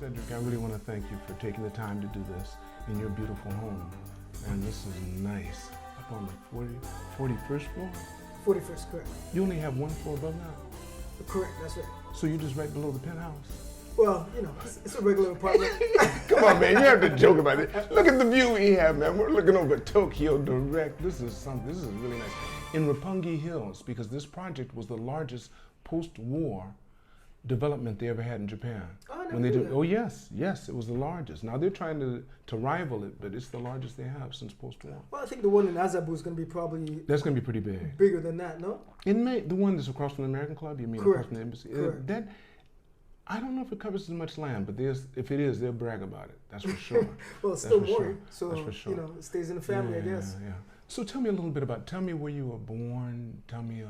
Cedric, I really want to thank you for taking the time to do this in your beautiful home. And this is nice. Up on the 41st floor? 41st, correct. You only have one floor above now? Correct, that's right. So you're just right below the penthouse? Well, you know, it's a regular apartment. Come on, man, you have to joke about it. Look at the view we have, man. We're looking over Tokyo direct. This is something, this is really nice. In Roppongi Hills, because this project was the largest post-war development they ever had in Japan. Oh, I never knew that. Oh, yes, it was the largest. Now they're trying to rival it, but it's the largest they have since post-war. Well, I think the one in Azabu is going to be probably... That's going to be pretty big. Bigger than that, no? The one that's across from the American Club, you mean Correct. across from the embassy? Correct. I don't know if it covers as much land, but if it is, they'll brag about it. That's for sure. Well, it's still more, sure. so That's for sure. you know, it stays in the family, I guess. Yeah. So tell me a little bit tell me where you were born. Tell me,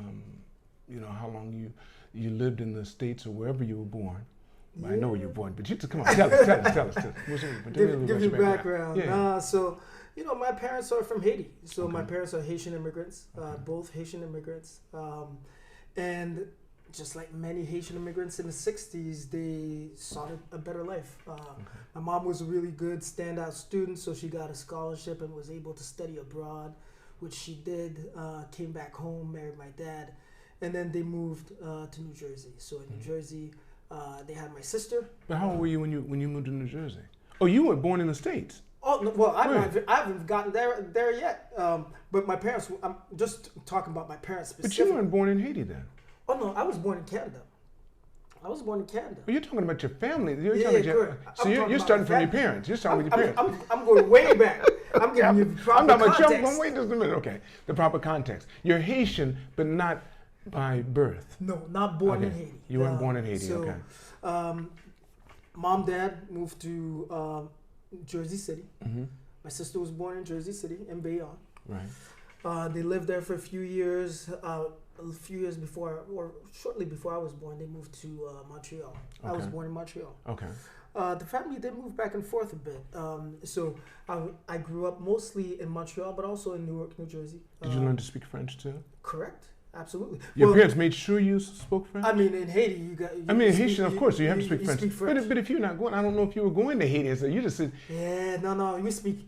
you know, how long you lived in the States or wherever you were born. Well, I know where you were born, but you just come on, tell us. Give you background. Yeah. So, you know, my parents are from Haiti. So my parents are Haitian immigrants, both Haitian immigrants, and just like many Haitian immigrants in the 60s, they sought a better life. My mom was a really good standout student, so she got a scholarship and was able to study abroad, which she did, came back home, married my dad, and then they moved to New Jersey. So in New Jersey, they had my sister. But how old were you when you moved to New Jersey? Oh, you were born in the States. Oh, no, well, I haven't gotten there yet. But my parents, I'm just talking about my parents specifically. But you weren't born in Haiti then. Oh, no, I was born in Canada. Well, you're talking about your family. Correct. So you're starting from your parents. You're starting with your parents. I'm going way back. I'm giving you the proper context. Wait just a minute. Okay, the proper context. You're Haitian, but not by birth. No, not born in Haiti. You weren't born in Haiti, so, okay. Mom, dad moved to Jersey City. Mm-hmm. My sister was born in Jersey City, in Bayonne. Right. They lived there for a few years. A few years before, or shortly before I was born, they moved to Montreal. Okay. I was born in Montreal. Okay. The family did move back and forth a bit. So I grew up mostly in Montreal, but also in Newark, New Jersey. Did you learn to speak French too? Correct. Absolutely. Your parents made sure you spoke French? I mean, in Haiti, you got... Haitian, of course, you have to speak French. Speak French. But if you're not going, I don't know if you were going to Haiti, so you just said... Yeah, no, we speak...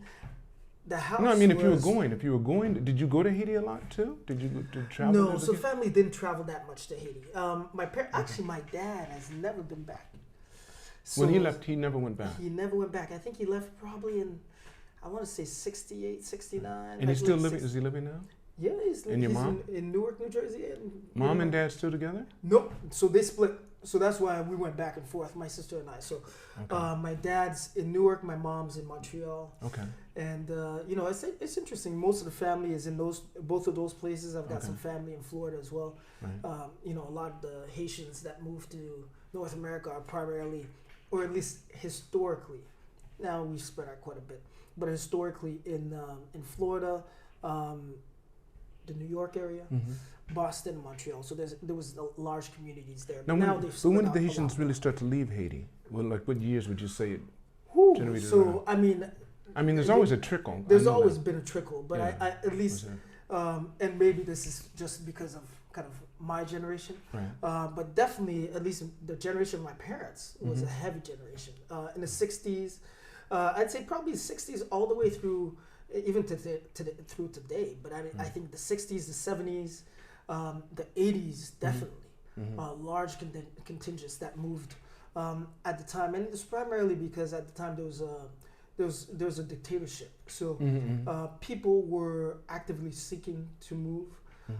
The house no, I mean, if you were going, did you go to Haiti a lot too? Did you travel? No, so family didn't travel that much to Haiti. Actually, my dad has never been back. So when he left, he never went back. He never went back. I think he left probably in, I want to say 68, 69. And he's still living? Is he living now? Yeah, he's living. And your mom? In Newark, New Jersey. And, Mom and dad still together? Nope. So they split. So that's why we went back and forth, my sister and I. So my dad's in Newark, my mom's in Montreal. Okay. And you know, it's interesting. Most of the family is in both of those places. I've got some family in Florida as well. Right. You know, a lot of the Haitians that moved to North America are primarily, or at least historically, now we spread out quite a bit, but historically in Florida, the New York area, Boston, Montreal. So there was large communities there. But now they've split when did out the Haitians really start to leave Haiti? Well, like what years would you say it generated? So around? I mean, there's always a trickle. There's always been a trickle, but I at least, and maybe this is just because of kind of my generation, right. But definitely, at least the generation of my parents was a heavy generation. In the 60s, I'd say probably 60s all the way through, even through today. But I think the 60s, the 70s, the 80s, definitely, large contingents that moved at the time. And it's primarily because at the time there was a dictatorship. So people were actively seeking to move.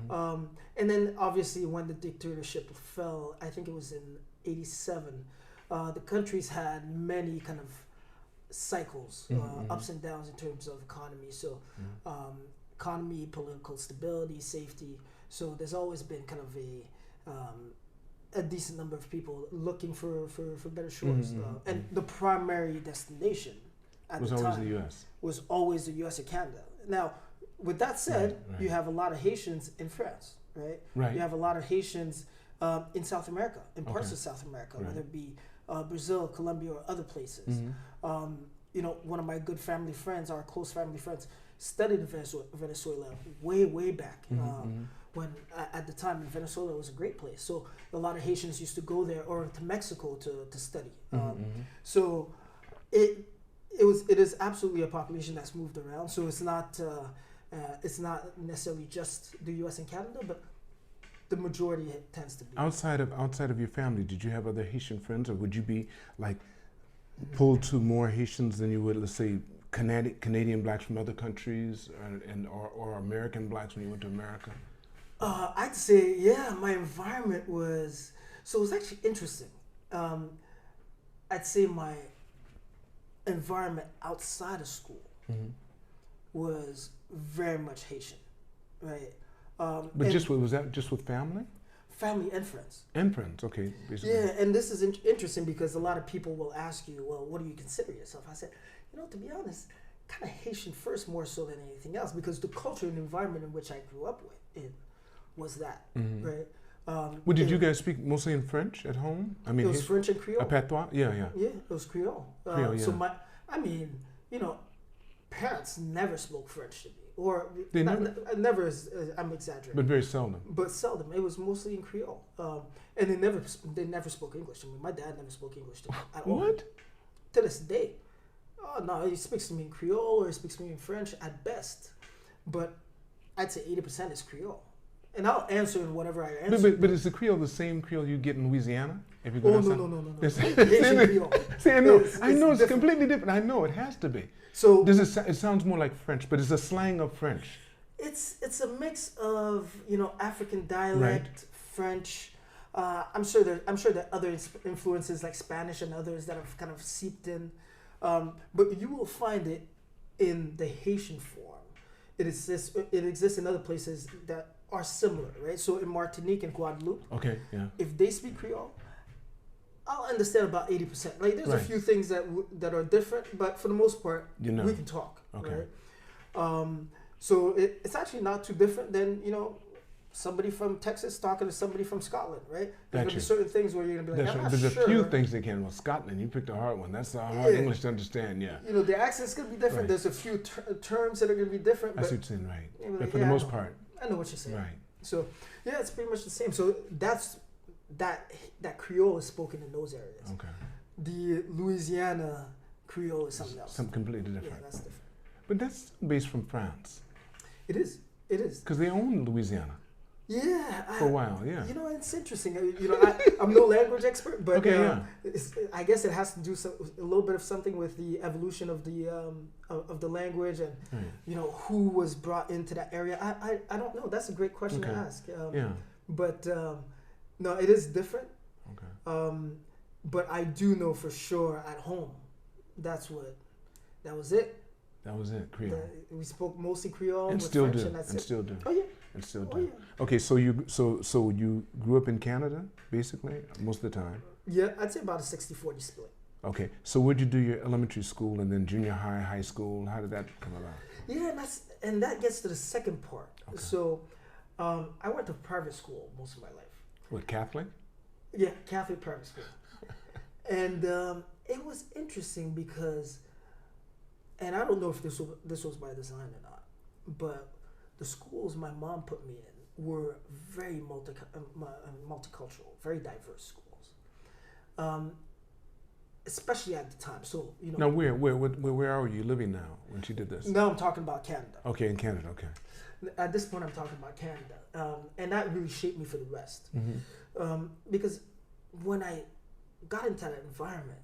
And then obviously when the dictatorship fell, I think it was in 87, the countries had many kind of cycles, ups and downs in terms of economy. So economy, political stability, safety. So there's always been kind of a decent number of people looking for better shores. And the primary destination at the time the U.S. was always the U.S. and Canada. Now, with that said, you have a lot of Haitians in France, right? You have a lot of Haitians in South America, in parts of South America, whether it be Brazil, Colombia, or other places. You know, one of my good family friends, our close family friends, studied in Venezuela way back when at the time in Venezuela it was a great place. So a lot of Haitians used to go there or to Mexico to study. So it is absolutely a population that's moved around. So it's not necessarily just the U.S. and Canada, but the majority tends to be. Outside of your family, did you have other Haitian friends, or would you be like pulled to more Haitians than you would, let's say, Canadian blacks from other countries, or American blacks when you went to America? I'd say, yeah, my environment was, so it was actually interesting. I'd say my environment outside of school was very much Haitian, right? But was that just with family? Family and friends. And friends, okay. Basically. Yeah, and this is interesting because a lot of people will ask you, well, what do you consider yourself? I said, to be honest, kind of Haitian first more so than anything else, because the culture and environment in which I grew up in was that, right? Well, did you guys speak mostly in French at home? I mean, it was French and Creole. Patois? Yeah. Yeah, it was Creole. So parents never spoke French to me. Or they never I'm exaggerating. But very seldom. But seldom. It was mostly in Creole. And they never spoke English to me. My dad never spoke English to me at all. What? To this day. Oh, no, he speaks to me in Creole or he speaks to me in French at best. But I'd say 80% is Creole. And I'll answer in whatever I answer. But is the Creole the same Creole you get in Louisiana? If you go no. Haitian Creole. See, I know it's completely different. I know it has to be. So it sounds more like French, but it's a slang of French. It's a mix of African dialect, French. I'm sure there are other influences like Spanish and others that have kind of seeped in, but you will find it in the Haitian form. It exists in other places that are similar, right? So in Martinique and Guadeloupe, okay, yeah, if they speak Creole, I'll understand about 80%. Like there's a few things that are different, but for the most part, we can talk. Okay. Right? So it's actually not too different than somebody from Texas talking to somebody from Scotland, right? There's gonna be certain things where you're gonna be like, I'm not There's sure. a few things they can. Well, Scotland, you picked a hard one. That's hard English to understand. Yeah. The accent's gonna be different. There's a few terms that are gonna be different. That's what you're saying, right? Like, but for the most part, I know what you're saying. Right. So yeah, it's pretty much the same. So that Creole is spoken in those areas. Okay. The Louisiana Creole is something else. Something completely different. Yeah, that's different. But that's based from France. It is. Because they own Louisiana. Yeah. For a while, yeah. It's interesting. I'm no language expert, but I guess it has to do a little bit of something with the evolution of the language and who was brought into that area. I don't know. That's a great question to ask. But no, it is different. Okay. But I do know for sure at home, that was it. That was it, Creole. We spoke mostly Creole and with still French, do. and that's and it. still do. Oh yeah. And still do. Oh, yeah. Okay, so you grew up in Canada, basically, most of the time. Yeah, I'd say about a 60-40 split. Okay, so where'd you do your elementary school and then junior high, high school? How did that come about? Yeah, and that gets to the second part. Okay. So, I went to private school most of my life. What, Catholic? Yeah, Catholic private school. And it was interesting because, and I don't know if this was by design or not, but the schools my mom put me in were very multicultural, very diverse schools, especially at the time. So Now, where are you living now when she did this? Now I'm talking about Canada. Okay, in Canada. Okay. At this point, I'm talking about Canada, and that really shaped me for the rest, because when I got into that environment,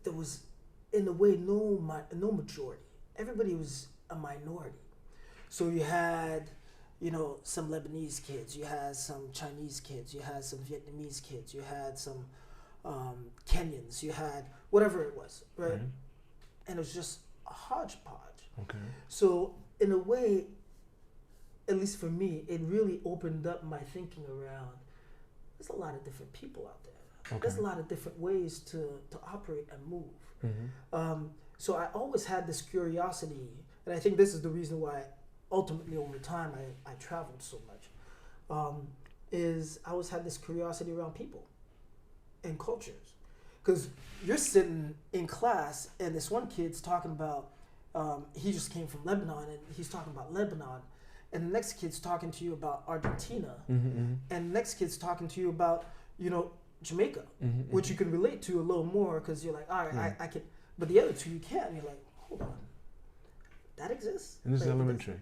there was, in a way, no majority. Everybody was a minority. So you had, some Lebanese kids, you had some Chinese kids, you had some Vietnamese kids, you had some Kenyans, you had whatever it was, right? And it was just a hodgepodge. Okay. So in a way, at least for me, it really opened up my thinking around, there's a lot of different people out there. Okay. There's a lot of different ways to operate and move. So I always had this curiosity, and I think this is the reason why ultimately over time I traveled so much, is I always had this curiosity around people and cultures. Because you're sitting in class and this one kid's talking about, he just came from Lebanon and he's talking about Lebanon, and the next kid's talking to you about Argentina, Mm-hmm. and the next kid's talking to you about, Jamaica, Mm-hmm. which you can relate to a little more because you're like, all right, Right. I can, but the other two you can't. And you're like, hold on, that exists. And this is Like, elementary.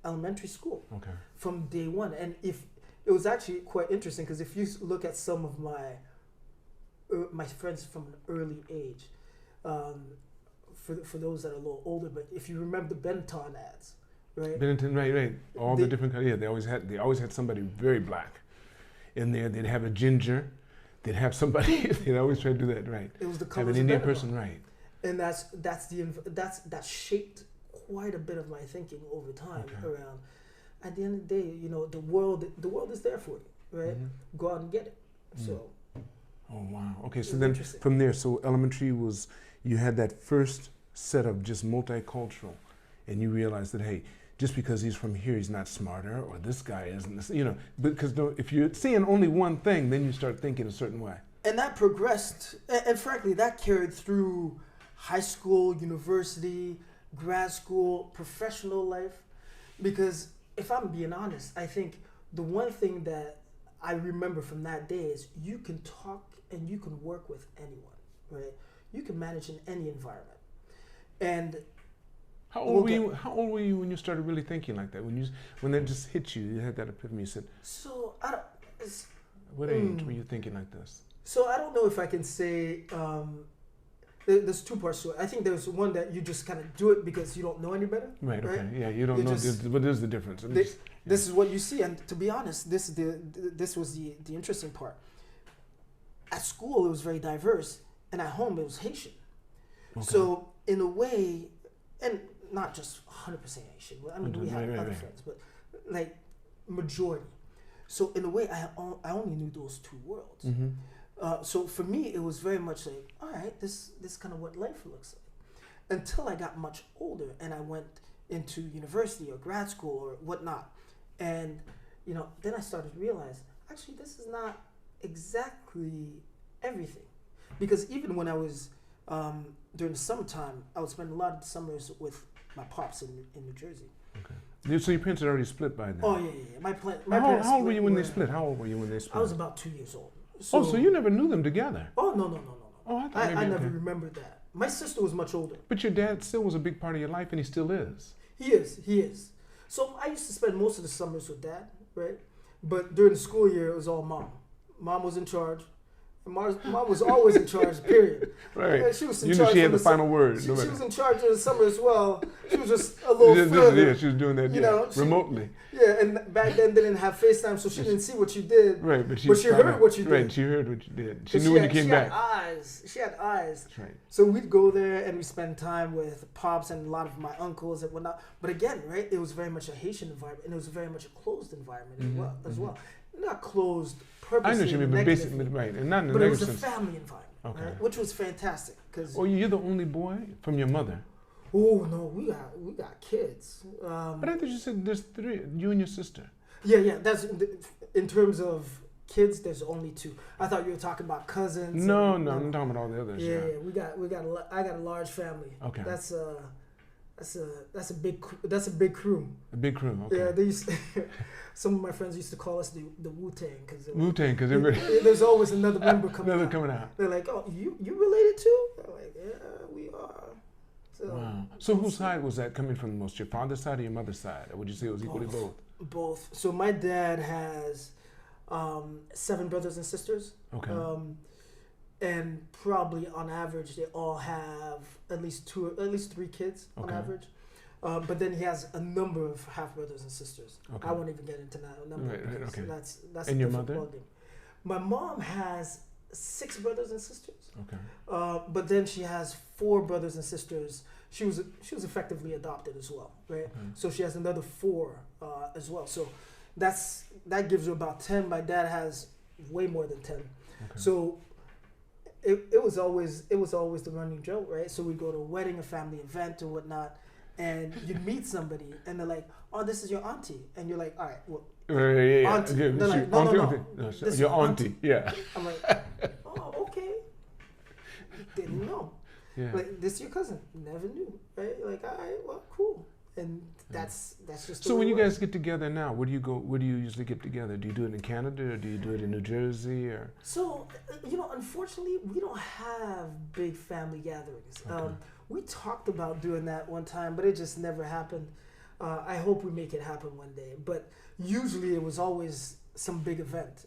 Elementary school Okay. from day one. And if it was actually quite interesting because if you look at some of my friends from an early age, for those that are a little older, but if you remember the Benetton ads, right? Benetton, right. All the different colors. Yeah, they always had somebody very black in there. They'd have a ginger. They'd have somebody. They'd always try to do that, right? It was the Have colors an Indian of Benetton. person, right? And that shaped quite a bit of my thinking over time. Okay. Around, at the end of the day, the world is there for you, right? Mm-hmm. Go out and get it. So. Oh wow. Okay, so It's then interesting. from there, so elementary was you had that first set of just multicultural, and you realized that hey, just because he's from here, he's not smarter, or this guy isn't. Because if you're seeing only one thing, then you start thinking a certain way. And that progressed, and frankly, that carried through high school, university, grad school, professional life. Because if I'm being honest, I think the one thing that I remember from that day is you can talk and you can work with anyone, right? You can manage in any environment. And How old were you when you started really thinking like that? When that just hit you, you had that epiphany. You said, so "What age were you thinking like this?" So I don't know if I can say. There's two parts to it. I think there's one that you just kind of do it because you don't know any better. Right. Okay. Right? Yeah. You don't know. What is the difference? This is what you see, and to be honest, this was the interesting part. At school, it was very diverse, and at home, it was Haitian. Okay. So in a way, and not just 100% Haitian. I mean, we had other right. friends, but like majority. So in a way, I only knew those two worlds. Mm-hmm. So for me, it was very much like, all right, this kind of what life looks like. Until I got much older and I went into university or grad school or whatnot. And, then I started to realize, actually, this is not exactly everything. Because even when I was, during the summertime, I would spend a lot of the summers with my pops in New Jersey. Okay. So your parents had already split by then? Oh, yeah. My parents How old were you when they split? How old were you when they split? I was about 2 years old. So you never knew them together? Oh, no. Oh, I thought I never remembered that. My sister was much older. But your dad still was a big part of your life, and he still is. He is. So I used to spend most of the summers with dad, right? But during the school year, it was all mom. Mom was in charge. And mom was always in charge, period. Right. And she was in You charge. knew she had the final word. She was in charge of the summer as well. She was just a little further. Yeah, she was doing that remotely. Yeah, and back then they didn't have FaceTime, so she didn't see what you did. Right, but she heard what you did. Right, she heard what you did. She knew when you came back. She had eyes. That's right. So we'd go there and we spend time with pops and a lot of my uncles and whatnot. But again, right, it was very much a Haitian environment, and it was very much a closed environment as well. Not closed purposely. I know what you mean, but basically, right, and not in the but it negative was a sense. family environment, Okay. right? Which was fantastic. Cause, Oh, you're the only boy from your mother. oh no, we got kids. But I thought you said there's three, you and your sister. Yeah. That's in terms of kids. There's only two. I thought you were talking about cousins. No, I'm talking about all the others. Yeah, I got a large family. Okay. That's a big crew. A big crew. Okay. Yeah, they used some of my friends used to call us the Wu-Tang because there's there's always another member coming out. They're like, oh, you related too? I'm like, yeah, we are. So, wow. So whose side was that coming from the most? Your father's side or your mother's side? Or would you say it was equally both? Both. So my dad has 7 brothers and sisters. Okay. And probably on average they all have at least 3 kids on average. But then he has a number of half brothers and sisters. Okay. I won't even get into that number. Right, okay. That's and your mother? My mom has 6 brothers and sisters. Okay. But then she has 4 brothers and sisters. She was effectively adopted as well, right? Okay. So she has another 4 as well. So that gives her about 10. My dad has way more than 10. Okay. So it was always the running joke, right? So we'd go to a wedding, a family event, or whatnot, and you'd meet somebody, and they're like, "Oh, this is your auntie," and you're like, "All right, well, auntie." Yeah. They're like, "No, this your auntie." Yeah. I'm like, "Oh, okay." Didn't know. Yeah. Like, this is your cousin. Never knew, right? Like, all right, well, cool. and that's just. So when you guys get together now, where do you go? Where do you usually get together? Do you do it in Canada, or do you do it in New Jersey, or? So unfortunately, we don't have big family gatherings. Okay. We talked about doing that one time, but it just never happened. I hope we make it happen one day. But usually, it was always some big event.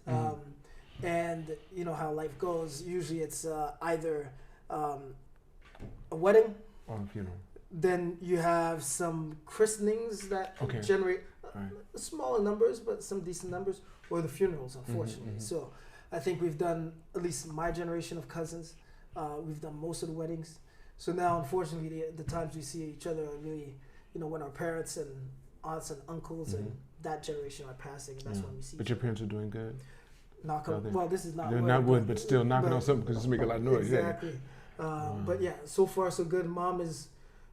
And you know how life goes. Usually, it's either a wedding, or a funeral. Then you have some christenings that generate smaller numbers, but some decent numbers, or the funerals, unfortunately. So I think we've done, at least my generation of cousins, we've done most of the weddings. So now, unfortunately, the times we see each other are really, when our parents and aunts and uncles and that generation are passing, and that's when we see. But your parents are doing good? Well, this is not They're wood. Not wood, but still knocking on something because it's making a lot of noise. Exactly. But yeah, so far so good. Mom is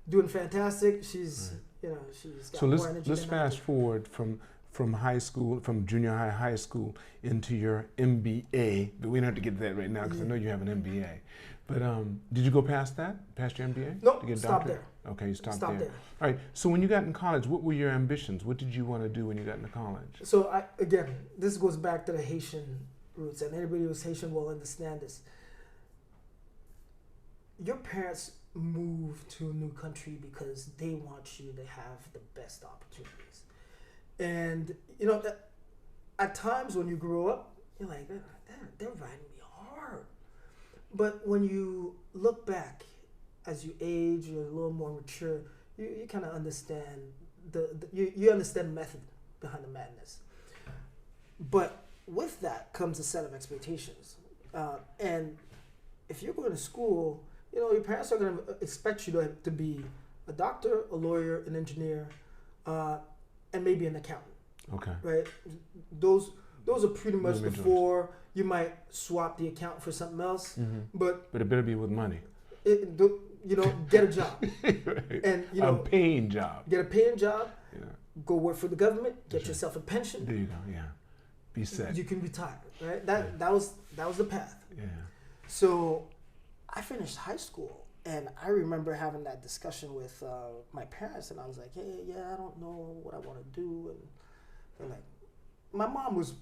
doing fantastic. She's, she's got more energy. So let's fast forward from high school, from junior high school into your MBA. But we don't have to get to that right now because I know you have an MBA. But did you go past that? Past your MBA? No, stop there. Okay, you stopped there. All right. So when you got in college, what were your ambitions? What did you want to do when you got into college? So again, this goes back to the Haitian roots, and anybody who's Haitian will understand this. Your parents move to a new country because they want you to have the best opportunities. And, at times when you grow up, you're like, they're riding me hard. But when you look back, as you age, you're a little more mature, you kind of understand you understand method behind the madness. But with that comes a set of expectations. And if you're going to school, your parents are going to expect you to be a doctor, a lawyer, an engineer, and maybe an accountant. Okay. Right? Those are pretty much before you might swap the accountant for something else. But it better be with money. Get a job. Right. And a paying job. Get a paying job. Yeah. Go work for the government. Get yourself a pension. There you go. Yeah. Be set. You can retire. Right. That was the path. Yeah. So I finished high school, and I remember having that discussion with my parents, and I was like, hey, I don't know what I want to do, and they're like, my mom was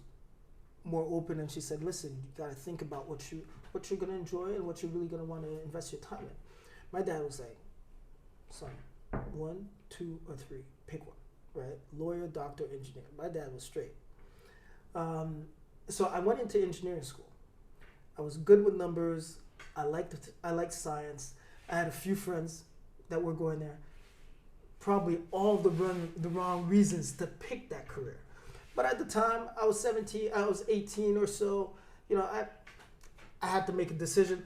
more open, and she said, listen, you got to think about what you're going to enjoy and what you're really going to want to invest your time in. My dad was like, son, 1, 2, or 3, pick one, right? Lawyer, doctor, engineer. My dad was straight. So I went into engineering school. I was good with numbers. I liked science. I had a few friends that were going there. Probably all the wrong reasons to pick that career. But at the time, I was 17, I was 18 or so. I had to make a decision,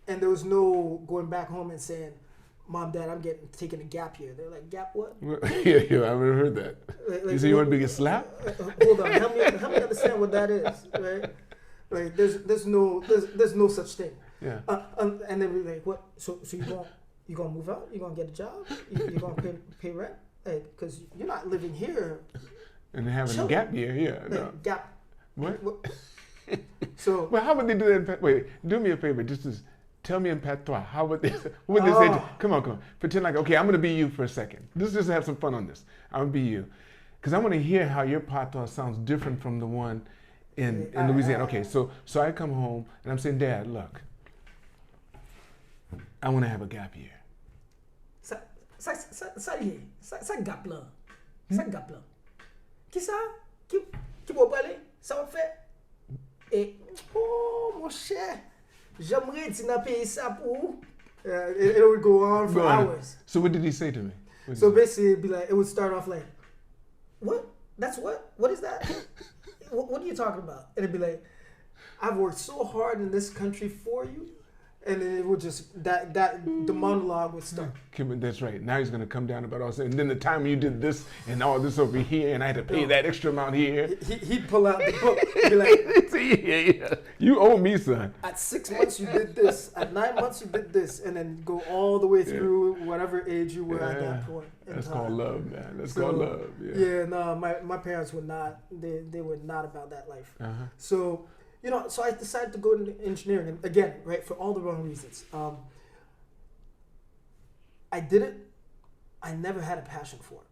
and there was no going back home and saying, Mom, Dad, I'm taking a gap year. They're like, gap what? Yeah, I've never heard that. You say you want to be slapped? Hold on, help me understand what that is, right? Like, there's no such thing. Yeah. And then we're like, what? So you gonna move out? You gonna get a job? You gonna pay rent? Because you're not living here. And having a gap year, yeah. No. Gap. What? So. Well, how would they do that? Wait, do me a favor. Just tell me in patois. How would they? What would they say? Come on. Pretend like, okay, I'm gonna be you for a second. Let's just have some fun on this. I'm gonna be you, because I want to hear how your patois sounds different from the one in Louisiana. Okay, so I come home and I'm saying, Dad, look, I want to have a gap year. Ça y est, ça gap là. Ça gap là. Qui ça? Qui va parler? Ça va faire? Et, oh, mon cher, j'aimerais dire dans pays ça pour. It would go on for hours. So what did he say to me? So basically, it'd be like, it would start off like, what? That's what? What is that? What are you talking about? And it'd be like, I've worked so hard in this country for you. And then it would just, the monologue would start. That's right. Now he's going to come down about all this. And then the time you did this and all this over here, and I had to pay that extra amount here. He'd pull out the book. Be like, yeah. You owe me, son. At 6 months you did this. At 9 months you did this. And then go all the way through whatever age you were at that point. That's called love, man. That's called love. Yeah, no, my parents were not, they were not about that life. So, so I decided to go into engineering, and again, right, for all the wrong reasons. I did it. I never had a passion for it.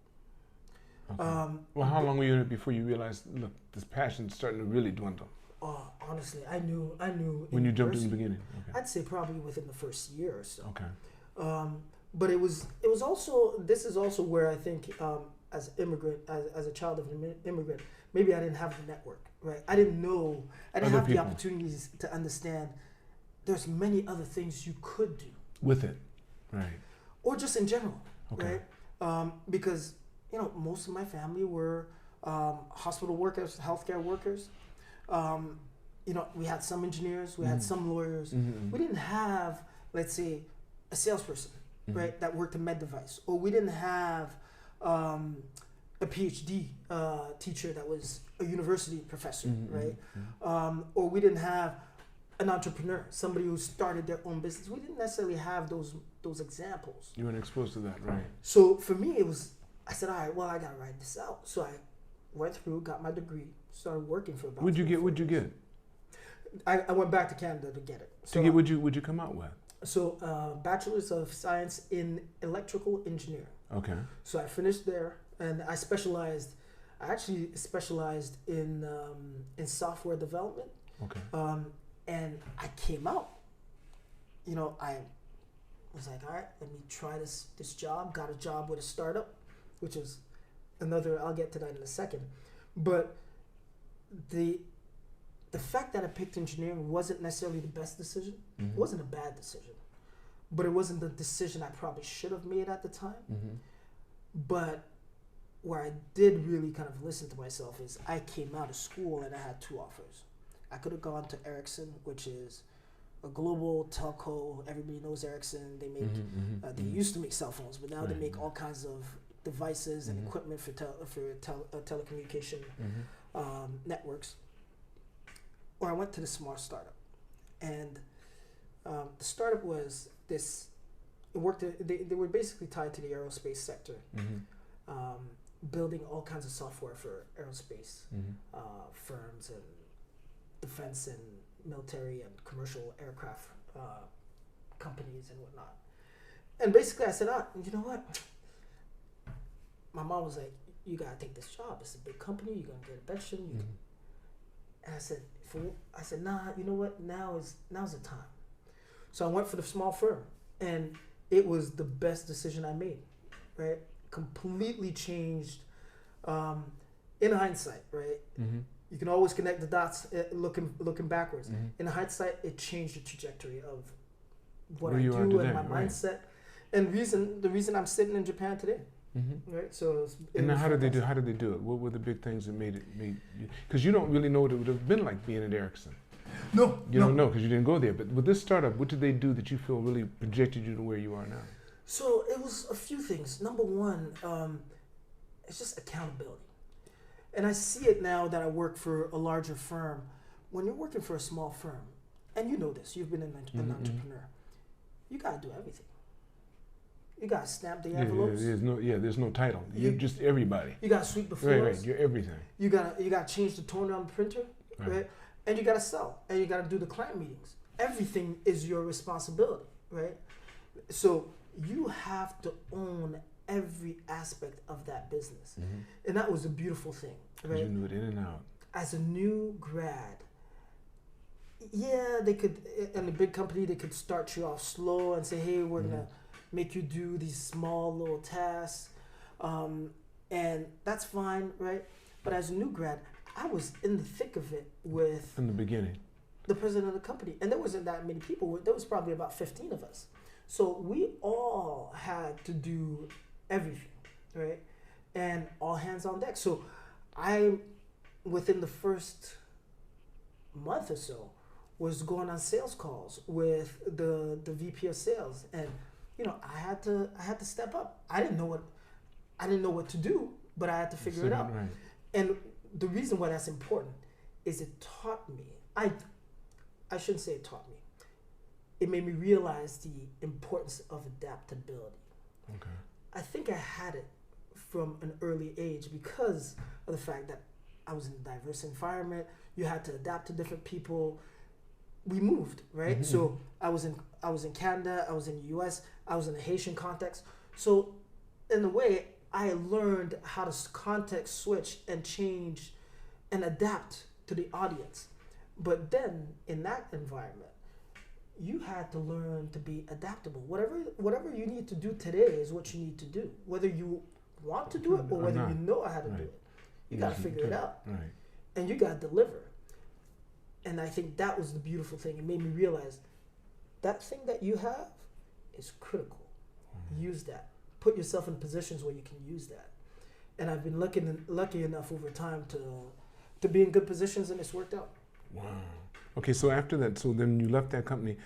Okay. Well, how long were you in it before you realized, look, this passion's starting to really dwindle? Honestly, I knew. When you jumped in the beginning? Okay. I'd say probably within the first year or so. Okay. But it was also, this is also where I think as a child of an immigrant, maybe I didn't have the network, right? I didn't have the opportunities to understand there's many other things you could do. With it, right. Or just in general, okay. Right? Because, most of my family were hospital workers, healthcare workers. We had some engineers, we had some lawyers. Mm-hmm. We didn't have, let's say, a salesperson, right, that worked a med device. Or we didn't have a PhD teacher that was a university professor, right? Or we didn't have an entrepreneur, somebody who started their own business. We didn't necessarily have those examples. You weren't exposed to that, right? So for me, I said, all right, well, I got to write this out. So I went through, got my degree, started working for about. What'd you get? I went back to Canada to get it. So what'd you come out with? So Bachelor's of Science in Electrical Engineering. Okay. So I finished there, and I actually specialized in software development. Okay. And I came out, I was like, all right, let me try this job. Got a job with a startup, which is I'll get to that in a second. But the fact that I picked engineering wasn't necessarily the best decision. It wasn't a bad decision, but it wasn't the decision I probably should have made at the time. But where I did really kind of listen to myself is I came out of school and I had two offers. I could have gone to Ericsson, which is a global telco. Everybody knows Ericsson. They make they used to make cell phones, but now they make all kinds of devices and equipment for telecommunication networks. Or I went to the small startup, and the startup was this. It worked. They were basically tied to the aerospace sector, building all kinds of software for aerospace firms and defense and military and commercial aircraft companies and whatnot. And basically, I said, you know what? My mom was like, "You gotta take this job. It's a big company. You're gonna get a pension." And I said, nah. You know what? Now's the time. So I went for the small firm, and it was the best decision I made. Right? Completely changed. In hindsight, right? You can always connect the dots looking backwards. In hindsight, it changed the trajectory of what I do and my mindset, and the reason I'm sitting in Japan today. Right. So. And now, how did they do it? What were the big things that made you? Because you don't really know what it would have been like being at Ericsson. No. You don't know because you didn't go there. But with this startup, what did they do that you feel really projected you to where you are now? So it was a few things. Number one, it's just accountability. And I see it now that I work for a larger firm. When you're working for a small firm, and you know this, you've been an entrepreneur, you got to do everything. You got to stamp the envelopes. There's no title. You're just everybody. You got to sweep the floors. Right, you're everything. You got to change the toner on the printer, right? And you got to sell, and you got to do the client meetings. Everything is your responsibility, right? So you have to own every aspect of that business. And that was a beautiful thing, right? You knew it in and out. As a new grad, they could, in a big company, they could start you off slow and say, hey, we're going to make you do these small little tasks. And that's fine, right? But as a new grad, I was in the thick of it with... From the beginning. The president of the company. And there wasn't that many people. There was probably about 15 of us. So we all had to do everything, right? And all hands on deck. So within the first month or so, was going on sales calls with the VP of sales. And, I had to step up. I didn't know what to do, but I had to figure it out. Right. And the reason why that's important is it taught me, I shouldn't say it taught me, it made me realize the importance of adaptability. Okay. I think I had it from an early age because of the fact that I was in a diverse environment. You had to adapt to different people. We moved, right? So I was in Canada, I was in the US, I was in a Haitian context. So in a way, I learned how to context switch and change and adapt to the audience. But then in that environment, you had to learn to be adaptable. Whatever you need to do today is what you need to do. Whether you want to do it or whether you know how to do it. You got to figure it out. Right. And you got to deliver. And I think that was the beautiful thing. It made me realize that thing that you have is critical. Use that. Put yourself in positions where you can use that. And I've been lucky enough over time to be in good positions, and it's worked out. Wow. Okay, so after that, so then you left that company.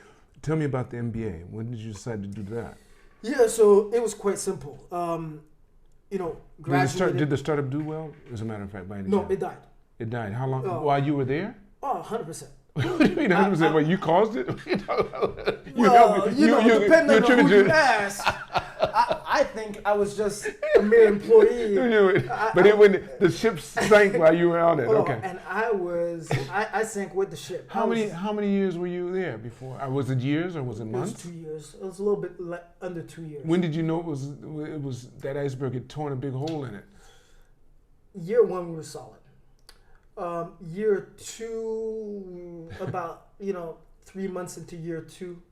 Tell me about the MBA. When did you decide to do that? Yeah, so it was quite simple. Graduated. Did the startup do well? As a matter of fact, by any No, chance? it died. It died. How long? While you were there? Oh, 100%. What do you mean 100%? What, you caused it? Depending on who you ask, I think I was just a mere employee. When the ship sank while you were on it, okay. And I sank with the ship. How many years were you there before? Was it years or was it months? It was 2 years. It was a little bit under 2 years. When did you know it was that iceberg had torn a big hole in it? Year one, we were solid. Year two, about 3 months into year two,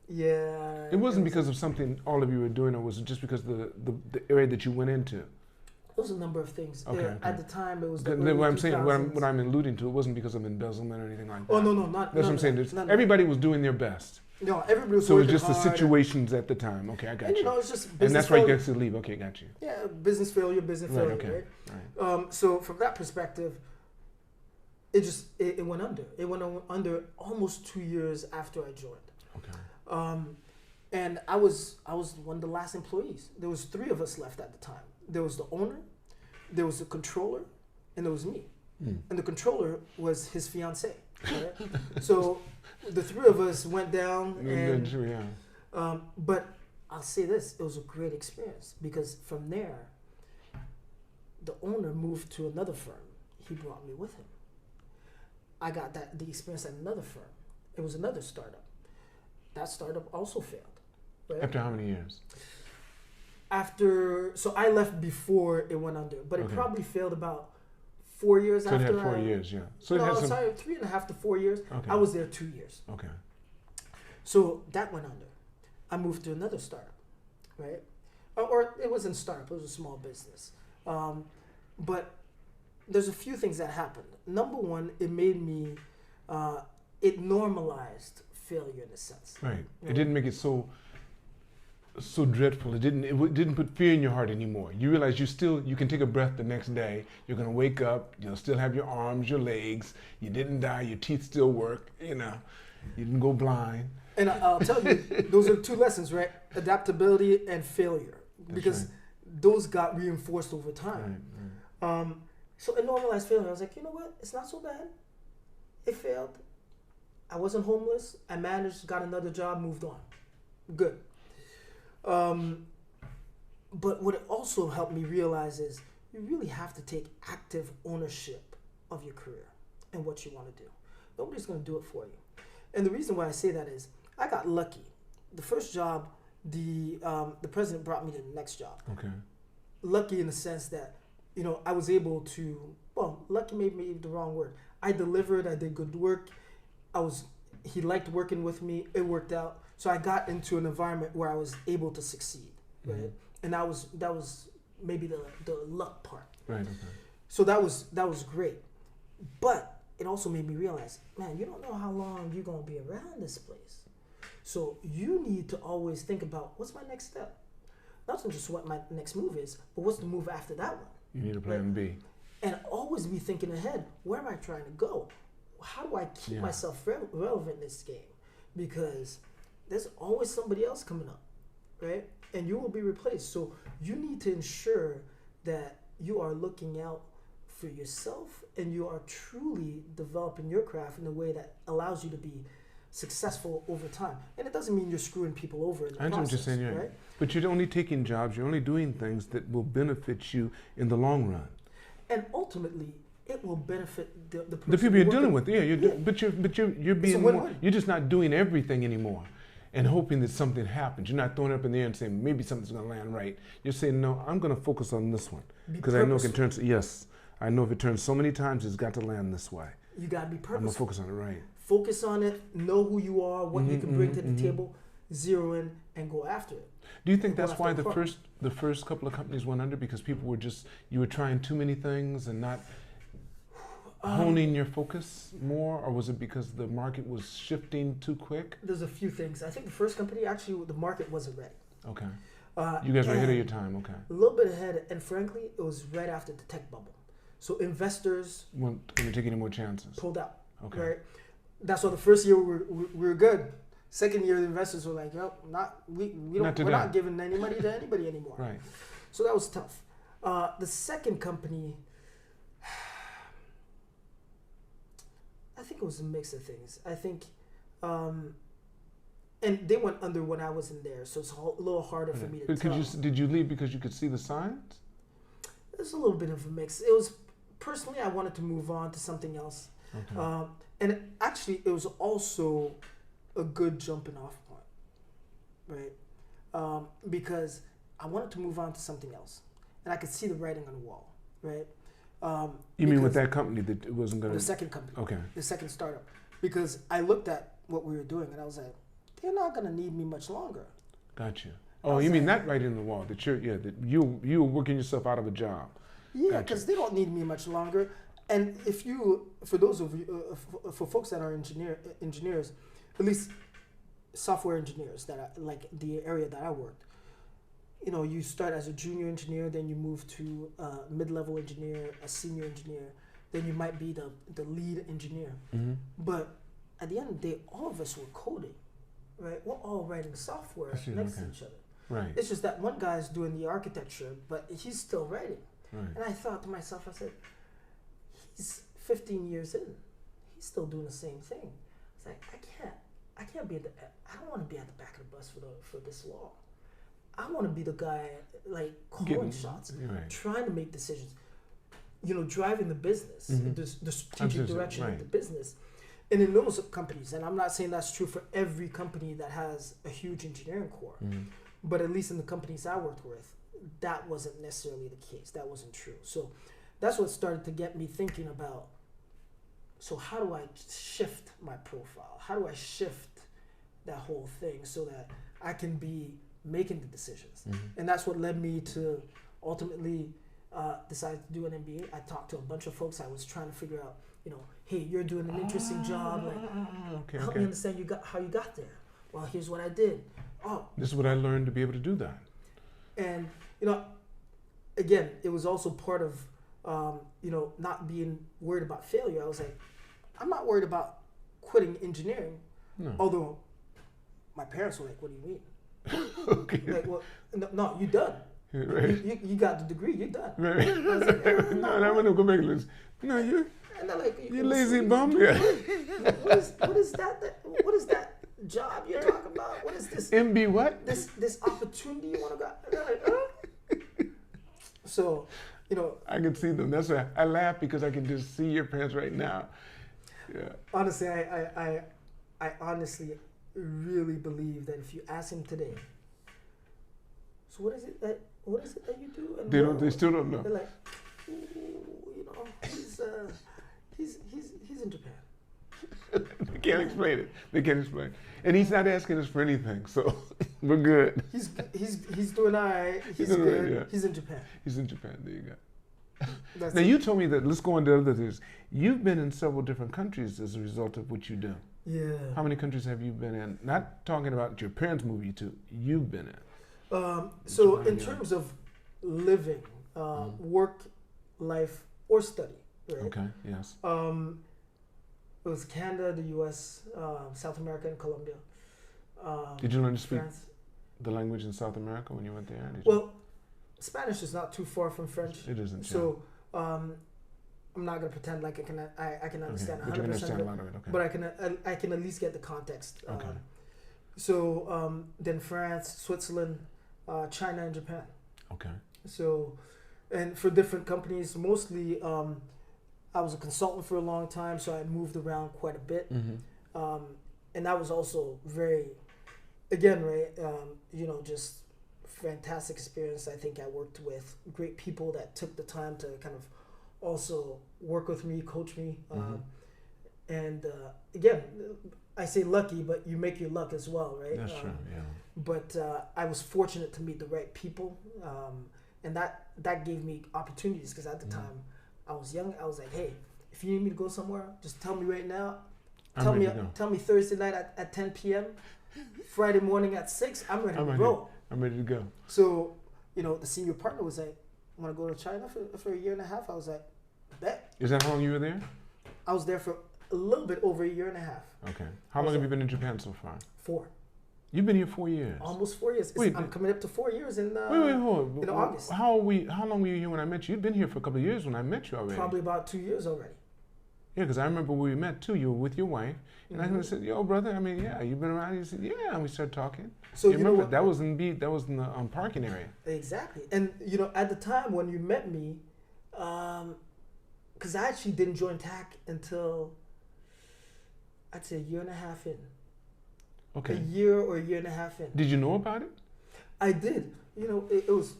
yeah. It wasn't because of something all of you were doing, or was it just because of the area that you went into? It was a number of things. Okay. At the time, it was. What I'm saying, what I'm alluding to, it wasn't because of embezzlement or anything like that. Oh no, not. That's what I'm saying. Everybody was doing their best. No, everybody was. So it was just the situations at the time. Okay, I got you. It's just. And that's why you got to leave. Okay, got you. Yeah, business failure, failure. Okay. Right. So from that perspective, it went under. It went under almost 2 years after I joined. Okay. And I was one of the last employees. There was 3 of us left at the time. There was the owner, there was the controller, and there was me. And the controller was his fiancée. Right? So the 3 of us went down, and but I'll say this: it was a great experience because from there, the owner moved to another firm. He brought me with him. I got the experience at another firm. It was another startup. That startup also failed. Right? After how many years? So I left before it went under, but it probably failed about 4 years after. So it had 4 years, yeah. So no, sorry, 3.5 to 4 years. Okay. I was there 2 years. Okay. So that went under. I moved to another startup, right? Or it wasn't a startup, it was a small business. But there's a few things that happened. Number one, it made me, it normalized failure in a sense. Right. It didn't make it so dreadful. It didn't put fear in your heart anymore. You realize you can take a breath the next day. You're gonna wake up. You'll still have your arms, your legs. You didn't die. Your teeth still work. You didn't go blind. And I'll tell you, those are 2 lessons, right? Adaptability and failure, because those got reinforced over time. Right. So it normalized failure. I was like, you know what? It's not so bad. It failed. I wasn't homeless. I managed, got another job, moved on. Good. But what it also helped me realize is you really have to take active ownership of your career and what you want to do. Nobody's going to do it for you. And the reason why I say that is I got lucky. The first job, the president brought me to the next job. Okay. Lucky in the sense that, I was able to, lucky may be the wrong word. I delivered, I did good work. He liked working with me. It worked out. So I got into an environment where I was able to succeed, right? Mm-hmm. And that was maybe the luck part. Right. Okay. So that was great. But it also made me realize, man, you don't know how long you're gonna be around this place. So you need to always think about what's my next step. Not just what my next move is, but what's the move after that one. You need a plan B. And always be thinking ahead. Where am I trying to go? How do I keep myself relevant in this game? Because there's always somebody else coming up, right? And you will be replaced. So you need to ensure that you are looking out for yourself and you are truly developing your craft in a way that allows you to be successful over time. And it doesn't mean you're screwing people over in the process, I know what you're saying, right? But you're only taking jobs, you're only doing things that will benefit you in the long run. And ultimately, it will benefit the person the people you're dealing with. Yeah, but you're being more, you're just not doing everything anymore. and hoping that something happens. You're not throwing it up in the air and saying maybe something's going to land right. You're saying, no, I'm going to focus on this one because I know it can turn. Yes, I know if it turns so many times, it's got to land this way. You got to be purposeful. I'm going to focus on it, right? Focus on it. Know who you are, what you can bring to the table. Zero in and go after it. Do you think that's why the first couple of companies went under, because people were you were trying too many things and not honing your focus more, or was it because the market was shifting too quick? There's a few things. I think the first company, actually, the market wasn't ready. Okay. You guys were ahead of your time, okay. A little bit ahead, and frankly, it was right after the tech bubble. So investors weren't going to take any more chances. Pulled out. Okay. Right? That's why the first year we were good. Second year, the investors were like, "Yo, we're not giving any money to anybody anymore." Right. So that was tough. The second company, I think it was a mix of things. I think, and they went under when I wasn't there, so it's a little harder for me to tell. Did you leave because you could see the signs? There's a little bit of a mix. It was personally, I wanted to move on to something else, and actually, it was also a good jumping off point, right? Because I wanted to move on to something else, and I could see the writing on the wall, right? You mean with that company that it wasn't going to... The second company. Okay. The second startup. Because I looked at what we were doing, and I was like, they're not going to need me much longer. Gotcha. Oh, you mean that writing on the wall, that you were working yourself out of a job. Yeah, because they don't need me much longer. And for those of you, for folks that are engineers, at least software engineers like the area that I worked, you start as a junior engineer, then you move to a mid-level engineer, a senior engineer, then you might be the lead engineer. Mm-hmm. But at the end of the day, all of us were coding, right? We're all writing software next to each other. Right. It's just that one guy's doing the architecture, but he's still writing. Right. And I thought to myself, I said, he's 15 years in. He's still doing the same thing. It's like, I can't be I don't want to be at the back of the bus for this law. I want to be the guy calling shots, trying to make decisions, driving the business, the strategic direction of the business. And in those companies, and I'm not saying that's true for every company that has a huge engineering core, but at least in the companies I worked with, that wasn't necessarily the case. That wasn't true. So that's what started to get me thinking about, so how do I shift my profile? How do I shift that whole thing so that I can be making the decisions? And that's what led me to ultimately decide to do an MBA. I talked to a bunch of folks. I was trying to figure out, hey, you're doing an interesting job. Help me understand how you got there. Well, here's what I did. Oh, this is what I learned to be able to do that. And again, it was also part of not being worried about failure. I was like, I'm not worried about quitting engineering. No. Although my parents were like, what do you mean? Okay. Like, well, no, you done. Right. You got the degree, you're done. Right. I was like, no, I'm gonna go make this. No, you lazy bum. Yeah. What is that job you're talking about? What is this? MB what? This opportunity you want to go? They're like, huh? So, I can see them. That's why I laugh, because I can just see your parents right now. Yeah. Honestly, I honestly really believe that if you ask him today, so what is it that you do? And they still don't know. They're like, he's in Japan. They can't explain it. They can't explain it. And he's not asking us for anything, so we're good. He's doing all right. He's good. Right, yeah. He's in Japan. He's in Japan. There you go. Now you told me that, let's go on to other things. You've been in several different countries as a result of what you do. Yeah. How many countries have you been in? Not talking about your parents moved you to. You've been in. So in terms of living, work, life, or study, right? Okay. Yes. It was Canada, the U.S., South America, and Colombia. Did you learn to speak the language in South America when you went there? Well, Spanish is not too far from French. It isn't. So I'm not gonna pretend like I can understand 100%. But you understand a lot of it. Okay. But I can at least get the context. Okay. So then France, Switzerland, China, and Japan. Okay. So, and for different companies, mostly. I was a consultant for a long time, so I moved around quite a bit. And that was also very again, right, just fantastic experience. I think I worked with great people that took the time to kind of also work with me, coach me. And again, I say lucky, but you make your luck as well, right? That's true, yeah. But I was fortunate to meet the right people, and that gave me opportunities, because at the time I was young. I was like, hey, if you need me to go somewhere, just tell me right now. Tell me Thursday night at 10 p.m., Friday morning at 6. I'm ready to roll. I'm ready to go. So, the senior partner was like, want to go to China for a year and a half? I was like, bet. Is that how long you were there? I was there for a little bit over a year and a half. Okay. How long have you been in Japan so far? 4. You've been here 4 years. Almost 4 years. I'm coming up to 4 years in hold. In August. How long were you here when I met you? You'd been here for a couple of years when I met you already. Probably about 2 years already. Yeah, because I remember when we met too. You were with your wife, and I said, "Yo, brother, you've been around." You said, "Yeah," and we started talking. So you remember that was in the parking area. Exactly, and at the time when you met me, because I actually didn't join TAC until I'd say a year and a half in. Okay. A year or a year and a half in. Did you know about it? I did. It was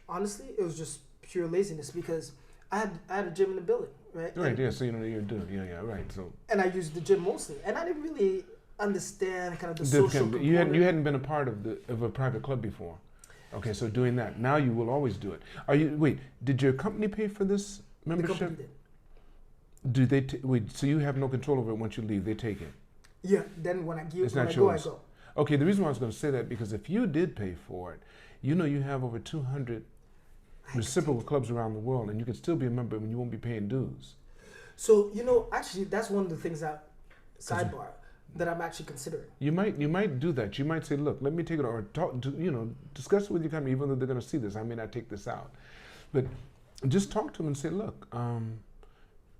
honestly, it was just pure laziness, because I had a gym in the building. Right. Right. Yeah. So you do. Yeah. Right. So. And I used the gym mostly, and I didn't really understand kind of the social component. You hadn't been a part of a private club before. Okay. So doing that now, you will always do it. Did your company pay for this membership? The company did. Do they? So you have no control over it once you leave. They take it. Yeah. Then when I go, I go. Okay. The reason why I was going to say that, because if you did pay for it, you have over 200. Reciprocal clubs around the world, and you can still be a member when you won't be paying dues. So actually, that's one of the things that I'm actually considering. You might do that. You might say, look, let me take it, or discuss it with your company, even though they're going to see this. I may not take this out, but just talk to them and say, look, I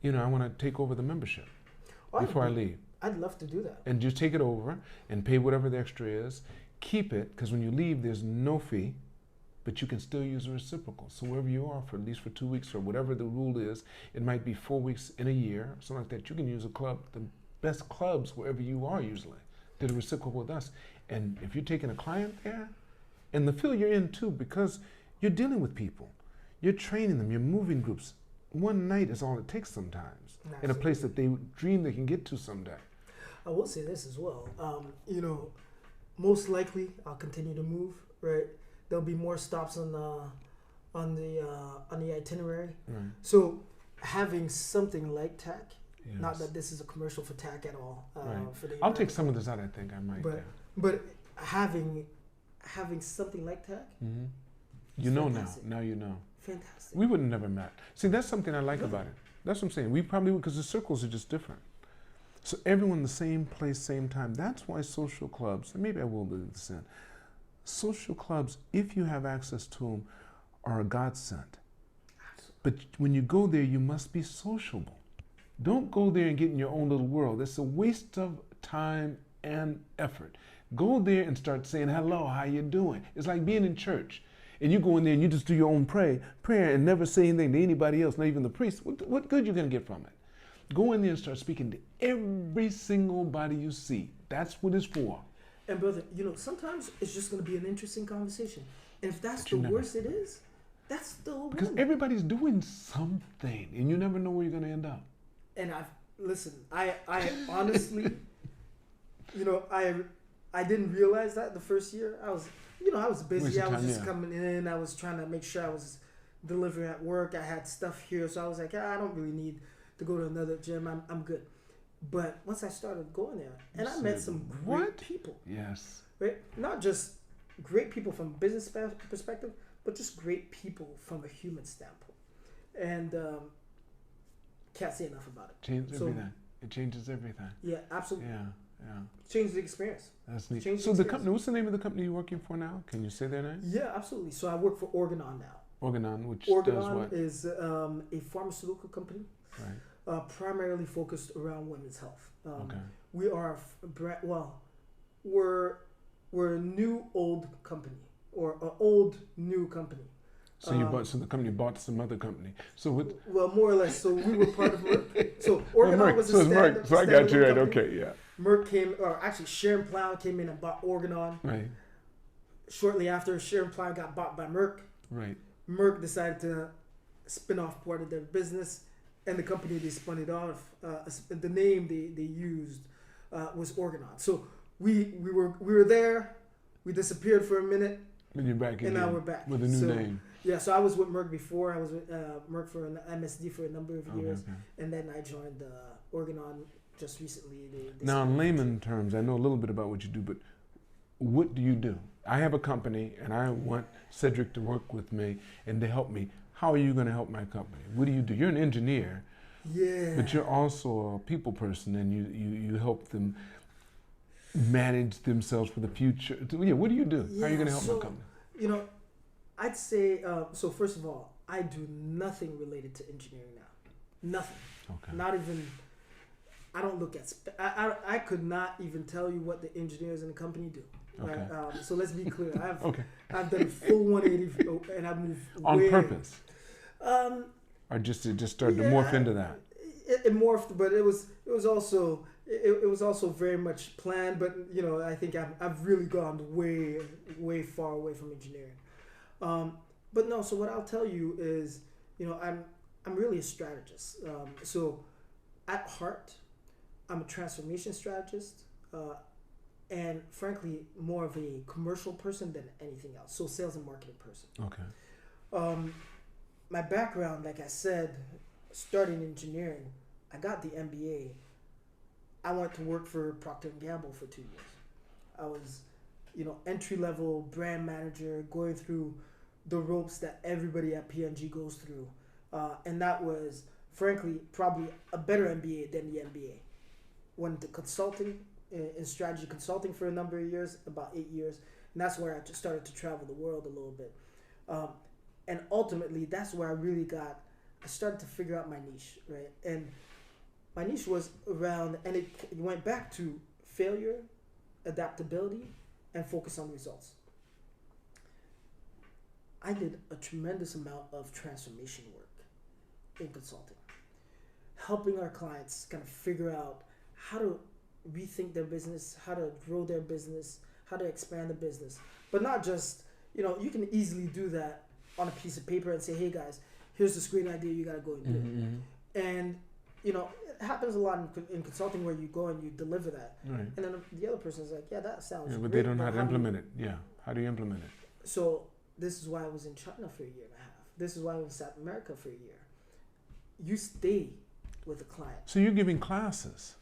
want to take over the membership before I leave. I'd love to do that. And just take it over and pay whatever the extra is. Keep it, because when you leave, there's no fee. But you can still use a reciprocal. So wherever you are, for at least for 2 weeks or whatever the rule is, it might be 4 weeks in a year, something like that. You can use a club, the best clubs wherever you are usually, did a reciprocal with us. And if you're taking a client there, and the field you're in too, because you're dealing with people, you're training them, you're moving groups. One night is all it takes sometimes. Absolutely. In a place that they dream they can get to someday. I will say this as well. Most likely I'll continue to move, right? There'll be more stops on the itinerary. Right. So having something like TAC, not that this is a commercial for TAC at all. Right. I'll take some of this out. I think I might. But having something like TAC, fantastic. Now you know. Fantastic. We would have never met. See, that's something I like about it. That's what I'm saying. We probably would, because the circles are just different. So everyone in the same place, same time. That's why social clubs, and maybe I will do this in. Social clubs, if you have access to them, are a godsend. But when you go there, you must be sociable. Don't go there and get in your own little world. It's a waste of time and effort. Go there and start saying, hello, how you doing? It's like being in church. And you go in there and you just do your own prayer and never say anything to anybody else, not even the priest. What good you going to get from it? Go in there and start speaking to every single body you see. That's what it's for. And brother, sometimes it's just going to be an interesting conversation. And if that's the worst it is, that's still a win. Because everybody's doing something, and you never know where you're going to end up. And I honestly, I didn't realize that the first year. I was busy. I was just coming in. I was trying to make sure I was delivering at work. I had stuff here, so I was like, I don't really need to go to another gym. I'm good. But once I started going there, and I met some great people. Yes. Right? Not just great people from a business perspective, but just great people from a human standpoint. And can't say enough about it. Everything. It changes everything. Yeah, absolutely. Yeah. Changes the experience. That's neat. So the company, what's the name of the company you're working for now? Can you say their name? Yeah, absolutely. So I work for Organon now. Organon, which does what? Organon is a pharmaceutical company. Right. Primarily focused around women's health. Okay. We are we're a new old company, or an old new company. So the company bought some other company. So what? Well, more or less. So we were part of Merck. So Organon was a So I got you right. Okay, yeah. Merck came, or actually Sharon Plow came in and bought Organon. Right. Shortly after, Sharon Plow got bought by Merck. Right. Merck decided to spin off part of their business, and the company they spun it off, the name they used was Organon. So we were there, we disappeared for a minute, and you're back again. And now we're back with a new name. Yeah, so I was with Merck before. I was with Merck for an MSD for a number of years, Okay. and then I joined Organon just recently. Now, in layman terms, I know a little bit about what you do, but what do you do? I have a company, and I want Cedric to work with me and to help me. How are you going to help my company? What do you do? You're an engineer, but you're also a people person, and you help them manage themselves for the future. Yeah, what do you do? How are you going to help my company? You know, I'd say, so first of all, I do nothing related to engineering now. Nothing. Okay. Not even, I don't look at, I could not even tell you what the engineers in the company do. Okay. Right? So let's be clear. I've done a full 180 and I've moved on purpose. Or just it just started to morph into that. It morphed, but it was also very much planned. But you know, I think I've really gone way far away from engineering. But no, so what I'll tell you is, you know, I'm really a strategist. So at heart, I'm a transformation strategist, and frankly, more of a commercial person than anything else. So sales and marketing person. Okay. My background, like I said, starting engineering, I got the MBA. I went to work for Procter & Gamble for 2 years. I was, you know, entry-level brand manager, going through the ropes that everybody at P&G goes through. And that was, frankly, probably a better MBA than the MBA. Went to consulting, in strategy consulting for a number of years, about 8 years. And that's where I just started to travel the world a little bit. And ultimately, that's where I started to figure out my niche, right? And my niche was around, and it went back to failure, adaptability, and focus on results. I did a tremendous amount of transformation work in consulting, helping our clients kind of figure out how to rethink their business, how to grow their business, how to expand the business. But not just, you know, you can easily do that on a piece of paper and say, hey guys, here's this great idea, you got to go and do it. And, you know, it happens a lot in consulting where you go and you deliver that. Right. And then the other person's like, yeah, that sounds but great, they don't know how to implement it. Yeah. How do you implement it? So this is why I was in China for a year and a half. This is why I was in South America for a year. You stay with the client. So you're giving classes.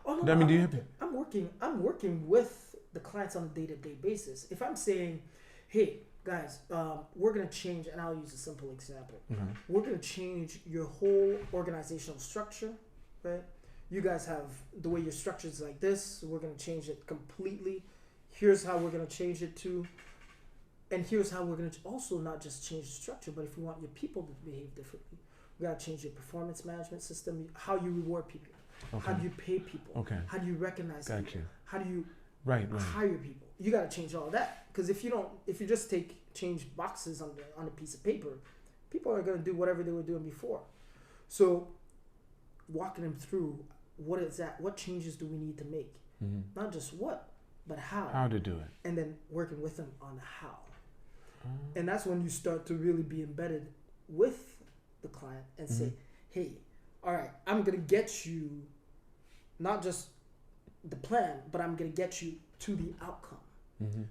Oh no, I'm working with the clients on a day-to-day basis. If I'm saying, hey guys, we're gonna change, and I'll use a simple example. We're gonna change your whole organizational structure, right? You guys have the way your structure is like this, so we're gonna change it completely. Here's how we're gonna change it to, and here's how we're gonna also not just change the structure, but if you want your people to behave differently, we gotta change your performance management system, how you reward people. How do you pay people? How do you recognize people? How do you hire people? You got to change all that, because if you just change boxes on a piece of paper, people are going to do whatever they were doing before. So walking them through what is that? What changes do we need to make? Not just what, but how. How to do it. And then working with them on how. And that's when you start to really be embedded with the client and say, hey, all right, I'm going to get you not just the plan, but I'm going to get you to the outcome.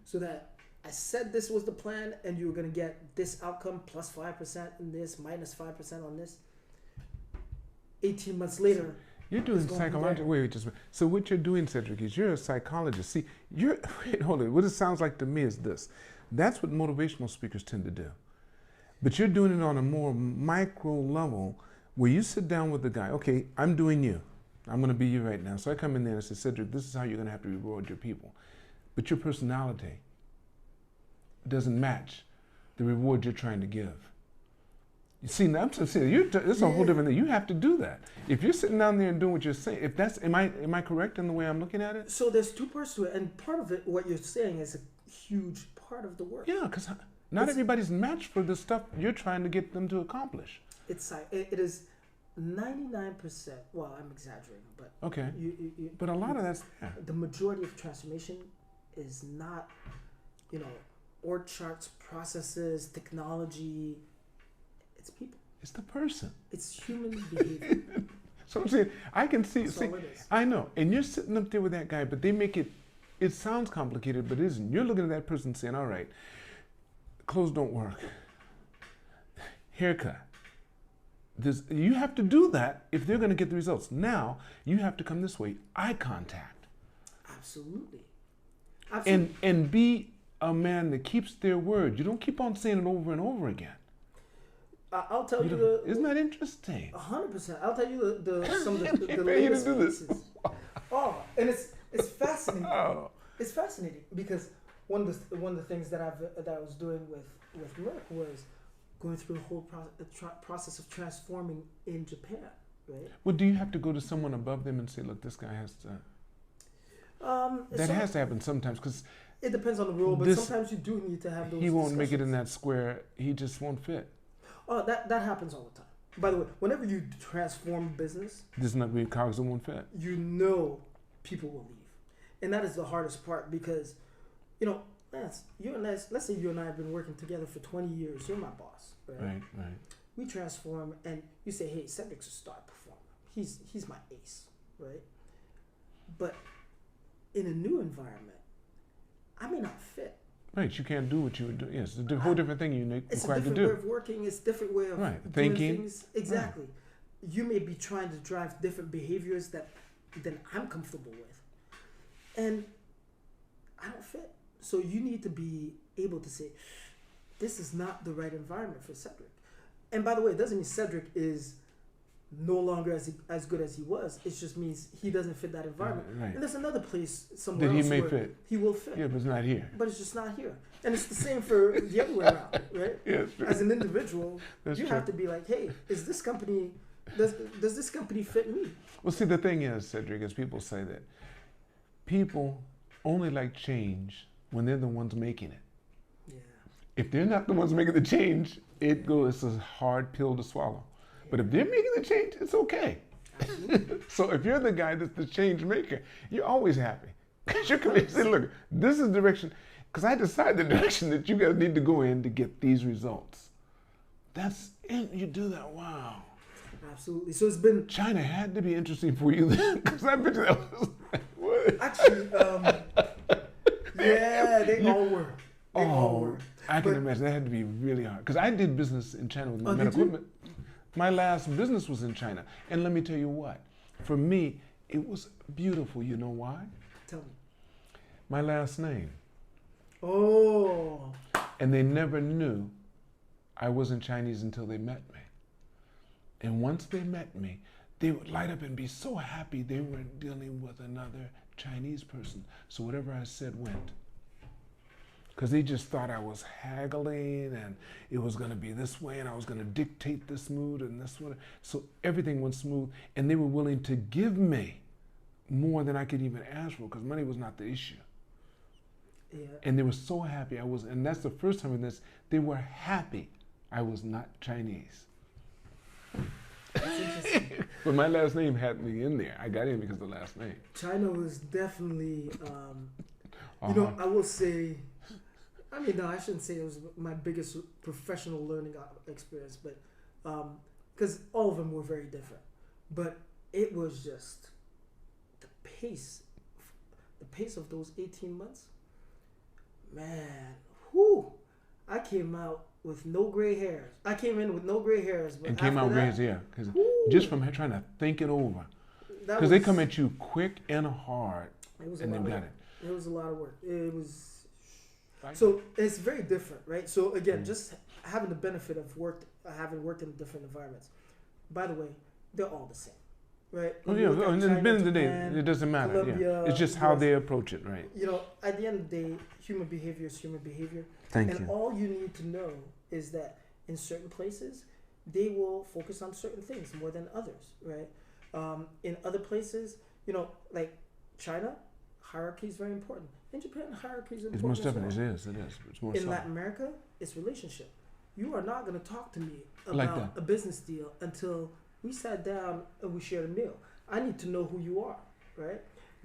So that I said this was the plan and you were going to get this outcome plus 5% in this, minus 5% on this. 18 months later. You're doing psychological. Wait, just so what you're doing, Cedric, is you're a psychologist. See, hold on. What it sounds like to me is this. That's what motivational speakers tend to do. But you're doing it on a more micro level where you sit down with the guy. Okay, I'm doing you. I'm going to be you right now. So I come in there and I say, Cedric, this is how you're going to have to reward your people. But your personality doesn't match the reward you're trying to give. You see, now I'm just saying, it's a whole different thing. You have to do that. If you're sitting down there and doing what you're saying, if that's, am I correct in the way I'm looking at it? So there's two parts to it, and part of it, what you're saying, is a huge part of the work. Yeah, because not everybody's matched for the stuff you're trying to get them to accomplish. It is 99%. Well, I'm exaggerating, but okay. But a lot of that's there. The majority of transformation is not, org charts, processes, technology. It's people. It's the person. It's human behavior. So I'm saying, I can see, That's all it is. I know, and you're sitting up there with that guy, but they make it sounds complicated, but it isn't. You're looking at that person saying, all right, clothes don't work. Haircut. You have to do that if they're going to get the results. Now, you have to come this way, eye contact. Absolutely. Absolutely. And be a man that keeps their word. You don't keep on saying it over and over again. I'll tell you isn't that interesting? 100%. I'll tell you some of the pay you to latest do this. pieces. Oh, and it's fascinating. Oh. It's fascinating because one of the things that I was doing with Merck was going through the whole process of transforming in Japan, right? Well, do you have to go to someone above them and say, look, this guy has to... that has to happen sometimes because... It depends on the role, but sometimes you do need to have those He won't discussions. make it in that square. He just won't fit. Oh, that happens all the time. By the way, whenever you transform business... There's not really cogs that won't fit. People will leave. And that is the hardest part because, Lance, let's say you and I have been working together for 20 years. You're my boss, right? Right. We transform and you say, hey, Cedric's a star performer. He's my ace, right? But in a new environment, I may not fit. Right, you can't do what you would do. Yes, it's a whole different thing you're required to do. It's a different way of working. It's a different way of doing thinking. Things. Exactly. Right. You may be trying to drive different behaviors than I'm comfortable with. And I don't fit. So you need to be able to say, this is not the right environment for Cedric. And by the way, it doesn't mean Cedric is no longer as good as he was. It just means he doesn't fit that environment. Right. And there's another place somewhere that else he may where fit. He will fit. Yeah, but it's not here. But it's just not here. And it's the same for the other way around, right? Yes. As an individual, That's you true. have to be like, hey, does this company fit me? Well, see, the thing is, Cedric, is people say that people only like change when they're the ones making it. Yeah. If they're not the ones making the change, it's a hard pill to swallow. But if they're making the change, it's okay. So if you're the guy that's the change maker, you're always happy. Because you can say, look, this is the direction, because I decide the direction that you guys need to go in to get these results. That's it. You do that, wow. Absolutely. So it's been... China had to be interesting for you then, because I bet you that was like, what? Actually, yeah, they all were. They all were. I can imagine. That had to be really hard. Because I did business in China with my medical equipment. My last business was in China. And let me tell you what. For me, it was beautiful. You know why? Tell me. My last name. Oh. And they never knew I wasn't Chinese until they met me. And once they met me, they would light up and be so happy they were dealing with another Chinese person. So whatever I said went. Because they just thought I was haggling and it was going to be this way and I was going to dictate this mood and this one. So everything went smooth and they were willing to give me more than I could even ask for because money was not the issue. Yeah. And they were so happy I was, and that's the first time in this, they were happy I was not Chinese. That's interesting. But my last name had me in there. I got in because of the last name. China was definitely, I will say, no, I shouldn't say it was my biggest professional learning experience, but because all of them were very different. But it was just the pace of those 18 months. Man, whoo! I came out with no gray hairs. I came in with no gray hairs, but and came out gray hairs, yeah, because just from trying to think it over. Because they come at you quick and hard, and they've got it. It was a lot of work. It was. So it's very different, right? So again, just having the benefit of having worked in different environments. By the way, they're all the same, right? Oh yeah, and at the end of the day, it doesn't matter. Colombia, it's just how they approach it, right? At the end of the day, human behavior is human behavior. Thank you. And all you need to know is that in certain places, they will focus on certain things more than others, right? In other places, like China, hierarchy is very important. In Japan, hierarchy is important. It's most definitely, it is. It's more in Latin America, it's relationship. You are not going to talk to me about a business deal until We sat down and we shared a meal. I need to know who you are, right?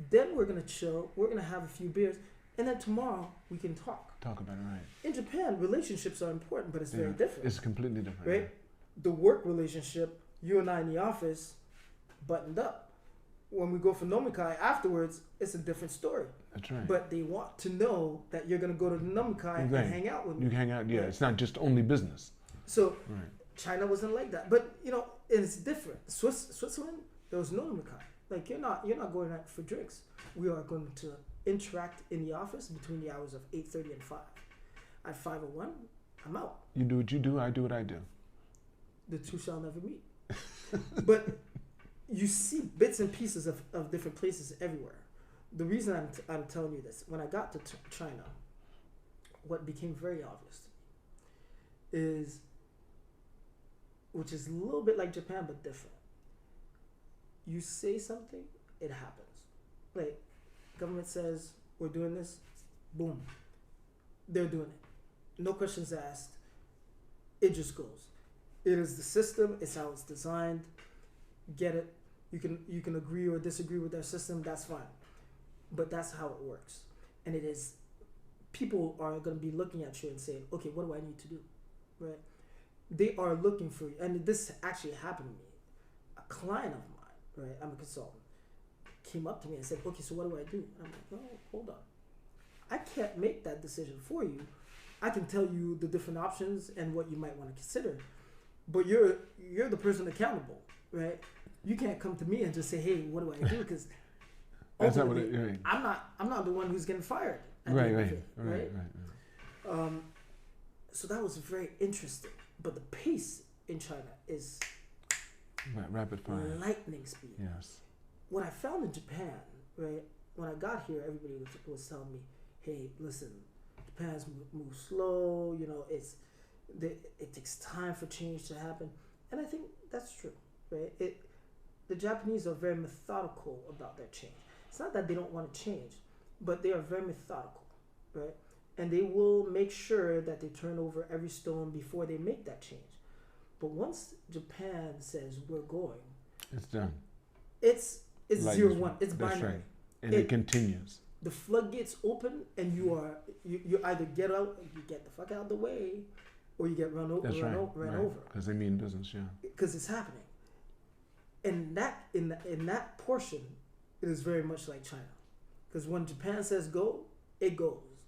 Then we're gonna chill. We're gonna have a few beers, and then tomorrow we can talk. Talk about it, right? In Japan, relationships are important, but it's very different. It's completely different, right? Yeah. The work relationship, you and I in the office, buttoned up. When we go for nomikai afterwards, it's a different story. That's right. But they want to know that you're gonna go to the nomikai and hang out with me. You can hang out, yeah. Right? It's not just only business. So China wasn't like that, but it's different. Switzerland, there was no nomikai. Like you're not going out for drinks. We are going to interact in the office between the hours of 8:30 and 5. At 5:01, I'm out. You do what you do, I do what I do. The two shall never meet. But you see bits and pieces of different places everywhere. The reason I'm telling you this, when I got to China, what became very obvious to me is, which is a little bit like Japan but different. You say something, it happens. Like, government says, we're doing this, boom. They're doing it. No questions asked. It just goes. It is the system, it's how it's designed. Get it. You can agree or disagree with their system, that's fine. But that's how it works. And it is, people are going to be looking at you and saying, okay, what do I need to do? Right? They are looking for you. And this actually happened to me. A client of mine, right, I'm a consultant, came up to me and said, okay, so what do I do? And I'm like, no, hold on. I can't make that decision for you. I can tell you the different options and what you might want to consider. But you're the person accountable, right? You can't come to me and just say, hey, what do I do? Because ultimately, I'm not the one who's getting fired. Right. So that was very interesting. But the pace in China is rapid fire, lightning speed. Yes. What I found in Japan, right? When I got here, everybody was telling me, hey, listen, Japan's move slow. It takes time for change to happen, and I think that's true, right? The Japanese are very methodical about their change. It's not that they don't want to change, but they are very methodical, right? And they will make sure that they turn over every stone before they make that change. But once Japan says we're going, it's done. It's 0-1. It's binary. That's right. And it continues. The floodgates open, and you either get out, you get the fuck out of the way, or you get run over. Because they mean business, yeah. Because it's happening. And that in that portion, it is very much like China. Because when Japan says go, it goes.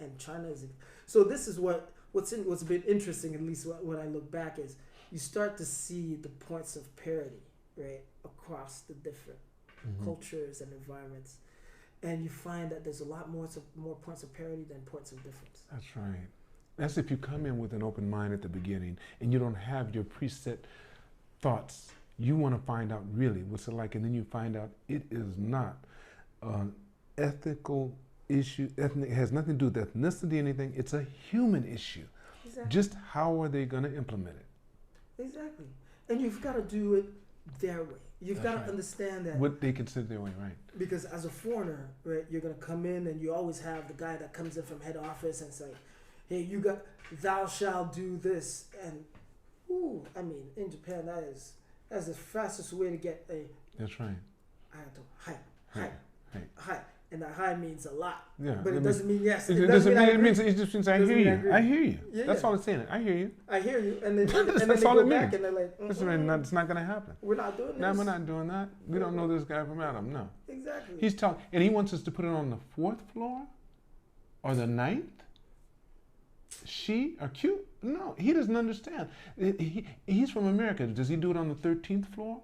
And China is... So this is what's been interesting, at least when I look back, is you start to see the points of parity, right, across the different cultures and environments. And you find that there's a lot more points of parity than points of difference. That's right. That's if you come in with an open mind at the beginning and you don't have your preset thoughts. You want to find out really what's it like, and then you find out it is not an ethical issue. It has nothing to do with ethnicity or anything. It's a human issue. Exactly. Just how are they going to implement it? Exactly. And you've got to do it their way. You've got to understand that. What they consider their way, right. Because as a foreigner, right, you're going to come in and you always have the guy that comes in from head office and say, hey, thou shalt do this. And, in Japan, that's the fastest way to get a... That's right. I have to hi. And that hi means a lot. Yeah. But it doesn't mean yes. It just means I hear you. I hear you. Yeah, that's all it's saying. I hear you. I hear you. And then, that's they all go it back means. and they're like, it's not going to happen. We're not doing this. No, we're not doing that. We don't know this guy from Adam. No. Exactly. He's talking, and he wants us to put it on the 4th floor or the 9th. She are cute? No, he doesn't understand. He's from America. Does he do it on the 13th floor?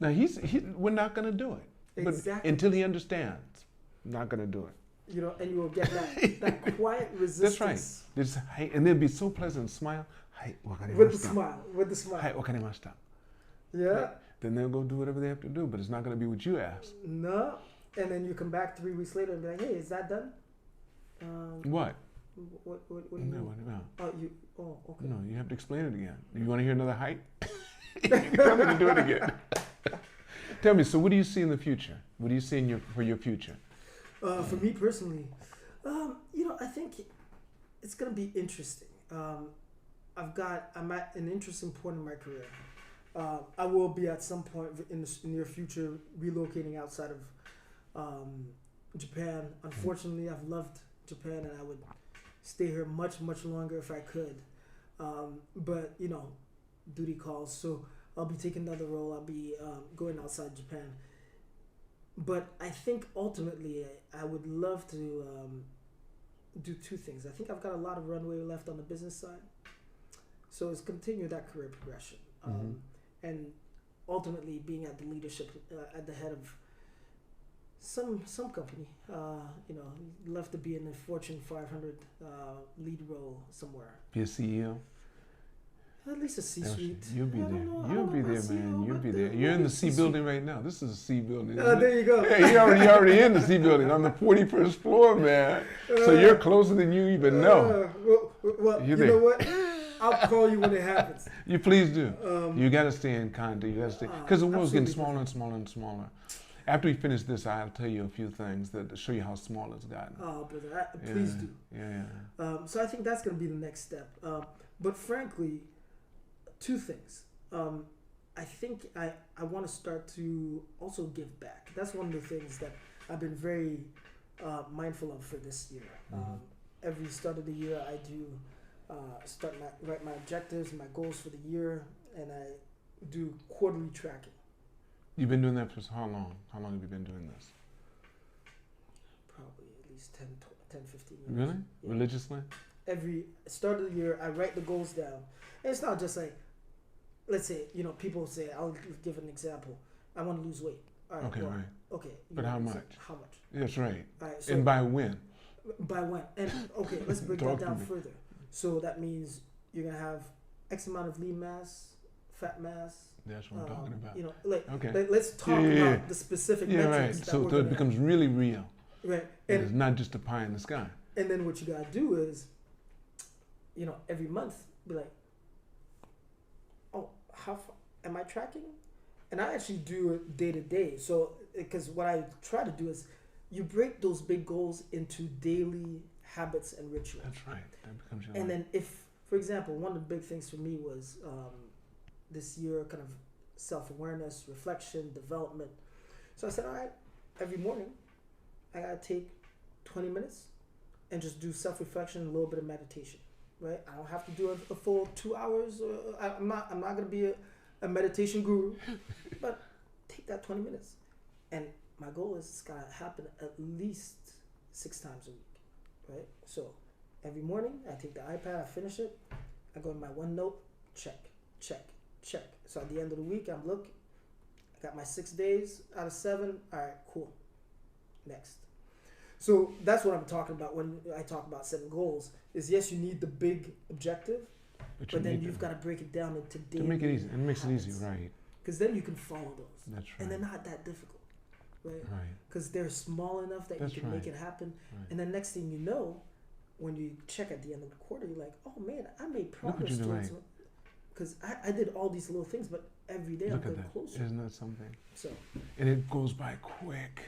Now we're not going to do it. Exactly. But until he understands, not going to do it. And you will get that quiet resistance. That's right. And they'll be so pleasant. Smile. With the smile. Hi, wakarimashita. Yeah. Right. Then they'll go do whatever they have to do, but it's not going to be what you asked. No. And then you come back 3 weeks later and be like, hey, is that done? What? What do you mean? What about? Okay. No, you have to explain it again. You want to hear another height? Tell me to do it again. Tell me, so what do you see in the future? What do you see for your future? For me personally, I think it's going to be interesting. I'm at an interesting point in my career. I will be at some point in the near future relocating outside of Japan. Unfortunately, I've loved Japan and I would stay here much, much longer if I could. But, you know, duty calls. So I'll be taking another role. I'll be going outside Japan. But I think ultimately I would love to do two things. I think I've got a lot of runway left on the business side. So it's continue that career progression. And ultimately being at the leadership, at the head of some company, you know, love to be in the Fortune 500 lead role somewhere. Be a CEO? At least a C-suite. You'll be there. You'll be there, man. You'll be there. You're in the C building right now. This is a C building. There you go. Hey, you're already in the C building on the 41st floor, man. So you're closer than you even know. Well, you know what? I'll call you when it happens. You please do. You got to stay in contact. You got to stay because the world's getting smaller and smaller and smaller. After we finish this, I'll tell you a few things that show you how small it's gotten. Oh, brother, please do. Yeah. So I think that's going to be the next step. But frankly, two things. I think I want to start to also give back. That's one of the things that I've been very mindful of for this year. Every start of the year, I do write my objectives, my goals for the year, and I do quarterly tracking. You've been doing that for how long? How long have you been doing this? Probably at least 10, 15 years. Really? Yeah. Religiously? Every start of the year, I write the goals down. And it's not just like, let's say, you know, people say, I'll give an example. I want to lose weight. All right, okay, well, right. Okay. But how much? How much? That's right. All right, so and by when? By when? And okay, let's break that down further. So that means you're going to have X amount of lean mass, fat mass. That's what I'm talking about. You know, like, okay. Let's talk about the specific metrics. Right. So it becomes really real. Right. And it's not just a pie in the sky. And then what you got to do is, you know, every month, be like, oh, how far am I tracking? And I actually do it day to day. So, because what I try to do is you break those big goals into daily habits and rituals. That's right. That becomes your And life. then if, for example, one of the big things for me was this year kind of self-awareness, reflection, development. So I said, all right, every morning I got to take 20 minutes and just do self-reflection and a little bit of meditation, right? I don't have to do a full 2 hours. I'm not going to be a meditation guru, but take that 20 minutes. And my goal is it's got to happen at least 6 times a week, right? So every morning I take the iPad, I finish it, I go to my OneNote, check. So at the end of the week, I'm looking, I got my 6 days out of 7, all right, cool, next. So that's what I'm talking about when I talk about setting goals, is yes, you need the big objective, but then you've got to break it down into daily to make it easy. It makes habits. it easy, right. Because then you can follow those. That's right. And they're not that difficult, right? Right. Because they're small enough that That's you can right. make it happen. Right. And then next thing you know, when you check at the end of the quarter, you're like, oh man, I made progress you're towards doing. because I did all these little things, but every day I'm Look at getting that. closer. Isn't that something? So, And it goes by quick.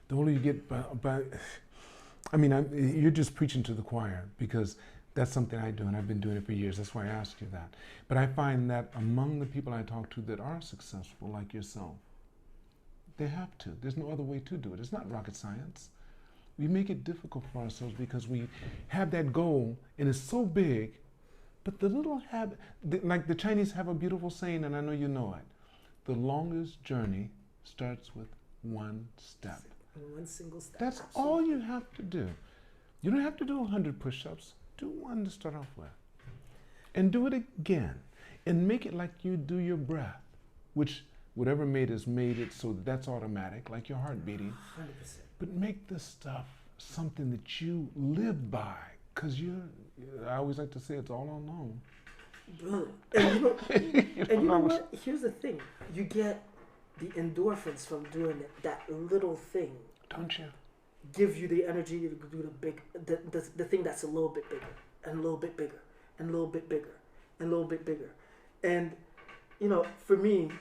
The older you get, by I mean, you're just preaching to the choir because that's something I do, and I've been doing it for years. That's why I asked you that. But I find that among the people I talk to that are successful, like yourself, they have to. There's no other way to do it. It's not rocket science. We make it difficult for ourselves because we have that goal, and it's so big, but the little habit, like the Chinese have a beautiful saying, and I know you know it. The longest journey starts with one step. one single step. That's all you have to do. You don't have to do 100 push-ups. Do one to start off with. And do it again. And make it like you do your breath, which whatever made it so that's automatic, like your heart beating. 100%. But make this stuff something that you live by, because I always like to say it's all unknown. Brother, and you know what? Here's the thing. You get the endorphins from doing that little thing. Don't you? Give you the energy to do the thing that's a little bit bigger, and a little bit bigger, and a little bit bigger, and a little bit bigger. And, you know, for me,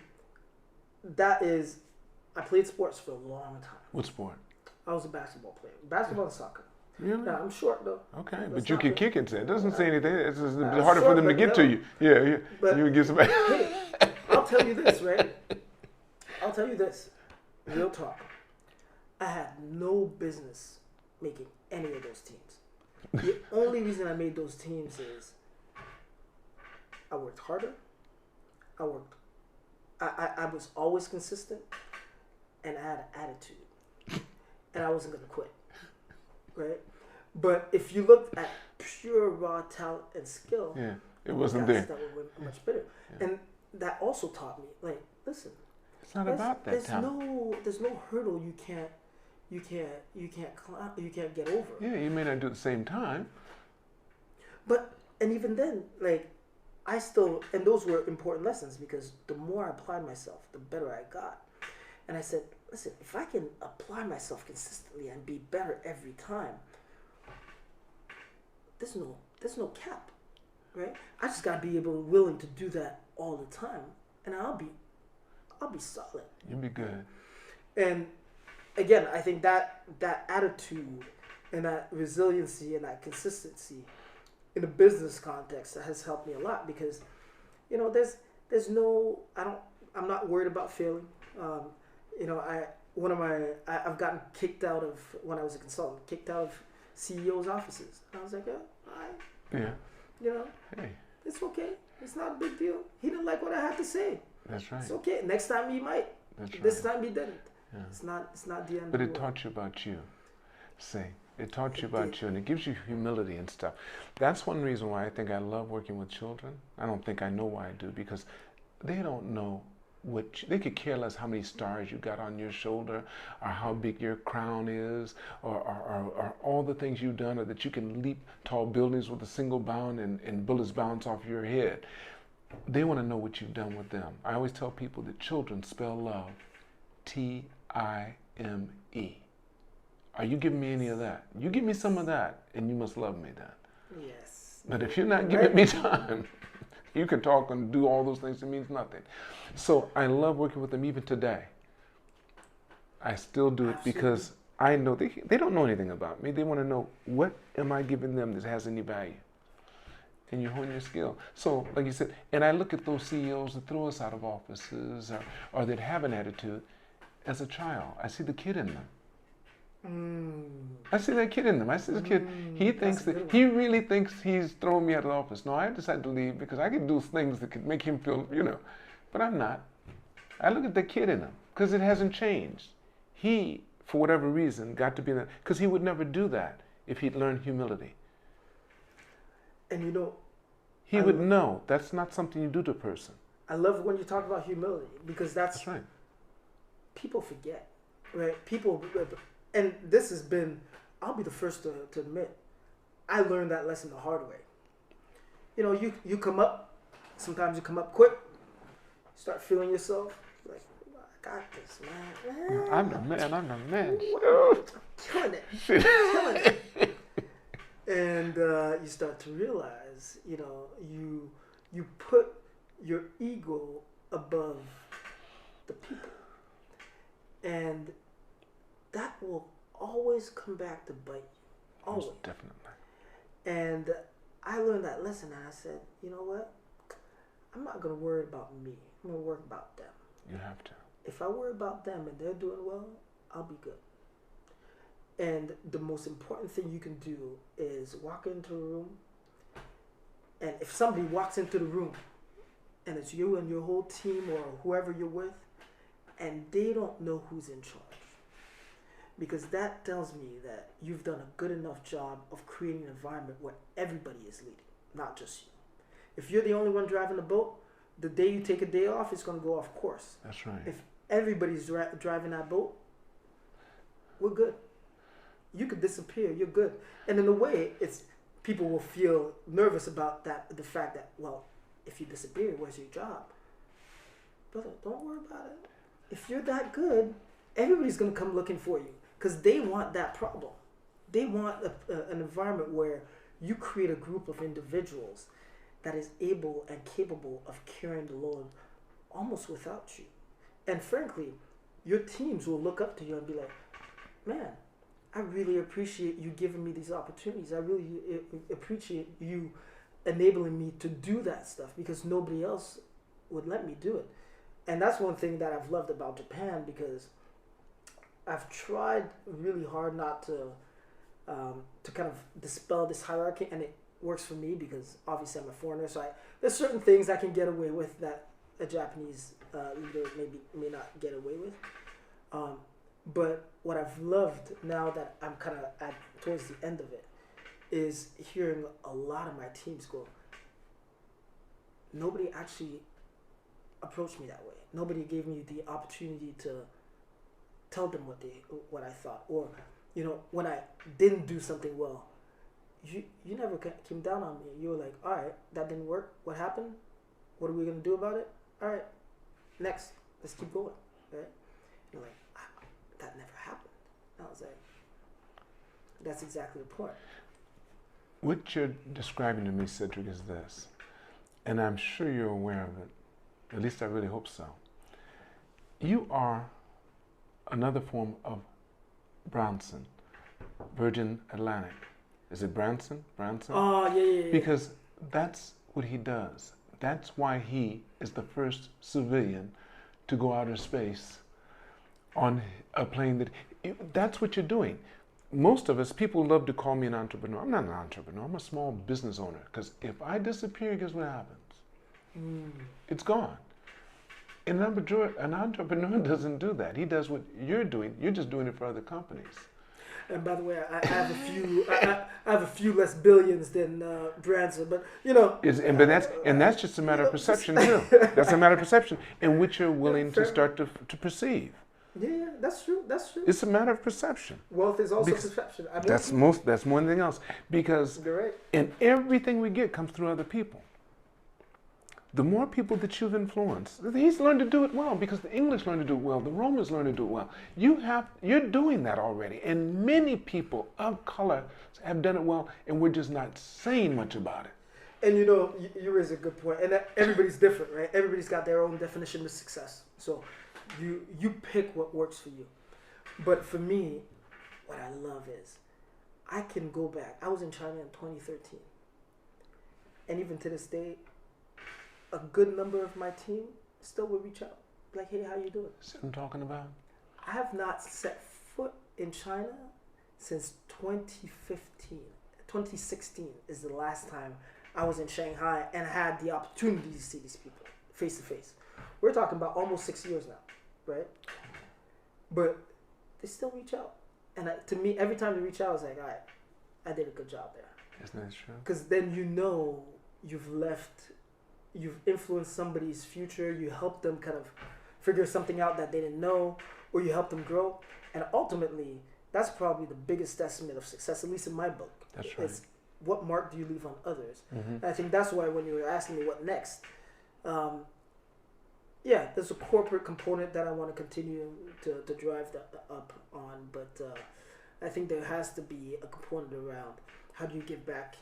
I played sports for a long time. What sport? I was a basketball player. Basketball and soccer. Really? Now, I'm short though. Okay, That's but you not can good. kick it. It doesn't say anything. It's just I'm harder for short, them to but get no. to you. Yeah, But you would get somebody. hey, I'll I'll tell you this, right? I'll tell you this, real talk. I had no business making any of those teams. The only reason I made those teams is I worked harder. I was always consistent, and I had an attitude, and I wasn't gonna quit, right? But if you looked at pure raw talent and skill, yeah, it wasn't there. That would win much better, and that also taught me, like, listen, it's not about that talent. There's no hurdle you can't climb, you can't get over. Yeah, you may not do it at the same time. But, and even then, like, I still, and those were important lessons because the more I applied myself, the better I got. And I said, listen, if I can apply myself consistently and be better every time, there's no cap, right? I just gotta be willing to do that all the time, and I'll be solid. You'll be good. And again, I think that attitude and that resiliency and that consistency in a business context has helped me a lot because, you know, I'm not worried about failing. You know, I've gotten kicked out of, when I was a consultant, kicked out of CEOs' offices. And I was like, yeah, you know, hey, it's okay. It's not a big deal. He didn't like what I had to say. That's right. It's okay. Next time he might. That's right. This time he didn't. Yeah. It's not the end. But of it the world. taught you about you. It taught you about you, and it gives you humility and stuff. That's one reason why I think I love working with children. I don't think I know why I do, because they don't know they could care less how many stars you got on your shoulder, or how big your crown is, or all the things you've done, or that you can leap tall buildings with a single bound and bullets bounce off your head. They want to know what you've done with them. I always tell people that children spell love Time. Are you giving me any of that? You give me some of that, and you must love me then. Yes. But if you're not giving me time, you can talk and do all those things. It means nothing. So I love working with them even today. I still do it because I know they don't know anything about me. They want to know, what am I giving them that has any value? And you hone your skill. So, like you said, and I look at those CEOs that throw us out of offices or that have an attitude. As a child, I see the kid in them. I see that kid in them. I see this kid. He thinks he really thinks he's throwing me out of the office. No, I decided to leave because I could do things that could make him feel, but I'm not. I look at the kid in him because it hasn't changed. He, for whatever reason, got to be that, because he would never do that if he'd learned humility. And he would know that's not something you do to a person. I love when you talk about humility because that's right. People forget, right? And this has been, I'll be the first to admit, I learned that lesson the hard way. You come up, sometimes you come up quick, start feeling yourself, like, I got this, man. I'm the man. Killing it. And you start to realize, you put your ego above the people. And that will always come back to bite you. Always. Most definitely. And I learned that lesson, and I said, you know what? I'm not going to worry about me. I'm going to worry about them. You have to. If I worry about them and they're doing well, I'll be good. And the most important thing you can do is walk into a room, and if somebody walks into the room, and it's you and your whole team or whoever you're with, and they don't know who's in charge. Because that tells me that you've done a good enough job of creating an environment where everybody is leading, not just you. If you're the only one driving the boat, the day you take a day off, it's going to go off course. That's right. If everybody's driving that boat, we're good. You could disappear, you're good. And in a way, people will feel nervous about the fact that, well, if you disappear, where's your job? Brother, don't worry about it. If you're that good, everybody's going to come looking for you because they want that problem. They want an environment where you create a group of individuals that is able and capable of carrying the load almost without you. And frankly, your teams will look up to you and be like, man, I really appreciate you giving me these opportunities. I really appreciate you enabling me to do that stuff because nobody else would let me do it. and that's one thing that I've loved about Japan, because I've tried really hard not to kind of dispel this hierarchy, and it works for me because obviously I'm a foreigner, so there's certain things I can get away with that a Japanese leader may not get away with. But what I've loved now that I'm kind of towards the end of it is hearing a lot of my teams go, nobody actually approached me that way. Nobody gave me the opportunity to tell them what I thought, or when I didn't do something well, you never came down on me. You were like, all right, that didn't work. What happened? What are we gonna do about it? All right, next, let's keep going. Right? You're like, that never happened. I was like, that's exactly the point. What you're describing to me, Cedric, is this, and I'm sure you're aware of it. At least I really hope so. You are another form of Branson, Virgin Atlantic. Is it Branson? Oh, yeah. Because that's what he does. That's why he is the first civilian to go outer space on a plane that's what you're doing. Most of us, people love to call me an entrepreneur. I'm not an entrepreneur. I'm a small business owner. Because if I disappear, guess what happens? It's gone. And an entrepreneur doesn't do that. He does what you're doing. You're just doing it for other companies. And by the way, I have a few. I have a few less billions than Branson, but And that's just a matter of perception too. That's a matter of perception, in which you're willing to start to perceive. Yeah, that's true. It's a matter of perception. Wealth is also perception. That's more than anything else. Because and everything we get comes through other people. The more people that you've influenced, he's learned to do it well because the English learned to do it well, the Romans learned to do it well. You're doing that already, and many people of color have done it well, and we're just not saying much about it. And you raise a good point, and everybody's different, right? Everybody's got their own definition of success. So you pick what works for you. But for me, what I love is I can go back. I was in China in 2013, and even to this day, a good number of my team still will reach out. Like, hey, how you doing? That's what I'm talking about. I have not set foot in China since 2015. 2016 is the last time I was in Shanghai and had the opportunity to see these people face to face. We're talking about almost 6 years now, right? But they still reach out. And to me, every time they reach out, I was like, all right, I did a good job there. Isn't that true? Because then you've influenced somebody's future, you help them kind of figure something out that they didn't know, or you help them grow. And ultimately, that's probably the biggest estimate of success, at least in my book. That's right. It's what mark do you leave on others? Mm-hmm. And I think that's why when you were asking me what next, there's a corporate component that I want to continue to drive that up on, but I think there has to be a component around how do you give back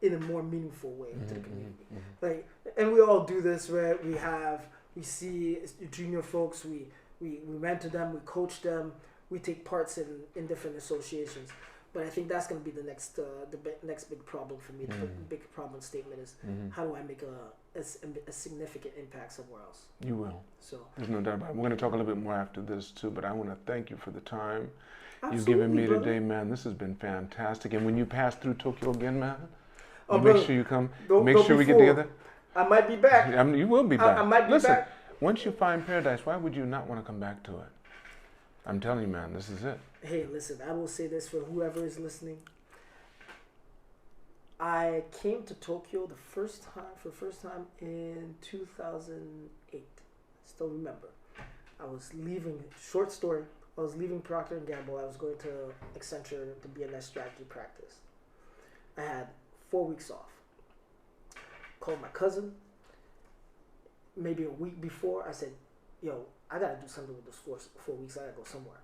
in a more meaningful way to the community. Like, and we all do this, right? We see junior folks, we mentor them, we coach them, we take parts in different associations. But I think that's going to be the next big problem for me. The big problem statement is how do I make a significant impact somewhere else? You will. So there's no doubt about it. We're going to talk a little bit more after this too, but I want to thank you for the time you've given me today, man. This has been fantastic. And when you pass through Tokyo again, man, make sure you come. Make sure we get together. I might be back. You will be back. I might be back. Once you find paradise, why would you not want to come back to it? I'm telling you, man, this is it. Hey, listen, I will say this for whoever is listening. I came to Tokyo for the first time in 2008. Still remember. I was leaving, short story, I was leaving Procter & Gamble. I was going to Accenture to be in their strategy practice. I had 4 weeks off. Called my cousin. Maybe a week before, I said, yo, I got to do something with those 4 weeks. I got to go somewhere.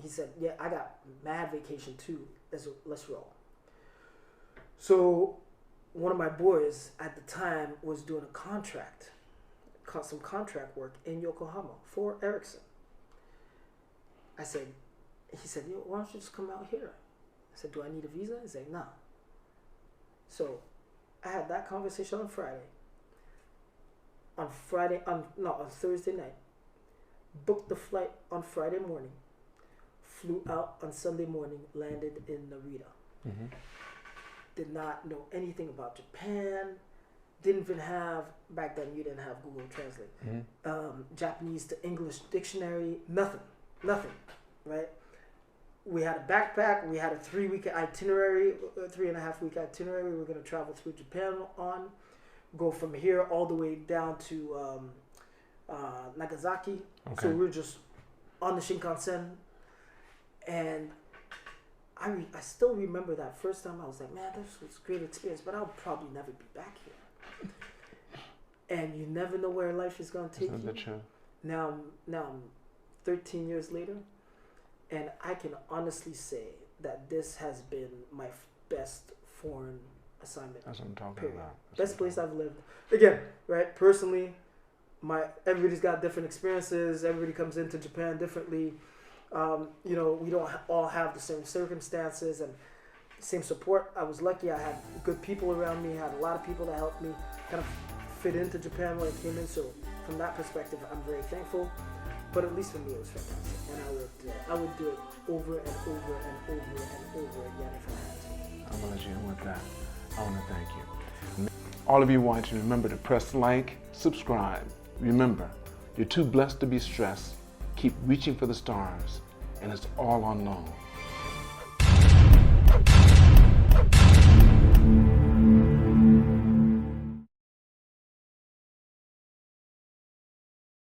He said, yeah, I got mad vacation too. Let's roll. So one of my boys at the time was doing some contract work in Yokohama for Ericsson. He said, yo, why don't you just come out here? I said, do I need a visa? He said, no. So I had that conversation on Friday. on Thursday night, booked the flight on Friday morning, flew out on Sunday morning, landed in Narita. Mm-hmm. Did not know anything about Japan. Didn't even have, back then you didn't have Google Translate. Mm-hmm. Japanese to English dictionary, nothing, right? We had a backpack, we had a 3-week itinerary, 3.5-week itinerary. We were going to travel through Japan go from here all the way down to Nagasaki. Okay. So we were just on the Shinkansen. And I still remember that first time. I was like, man, this was a great experience, but I'll probably never be back here. And you never know where life is going to take you. Isn't that true? Now I'm 13 years later, and I can honestly say that this has been my best foreign assignment. That's what I'm talking about. Best place I've lived. Again, right? Personally, everybody's got different experiences. Everybody comes into Japan differently. We don't all have the same circumstances and same support. I was lucky. I had good people around me. I had a lot of people that helped me kind of fit into Japan when I came in. So from that perspective, I'm very thankful. But at least for me, it was fantastic, and I would do it over and over and over and over again if I had to. I'm gonna let you in with that. I want to thank you. All of you watching, remember to press like, subscribe. Remember, you're too blessed to be stressed. Keep reaching for the stars, and it's all on loan.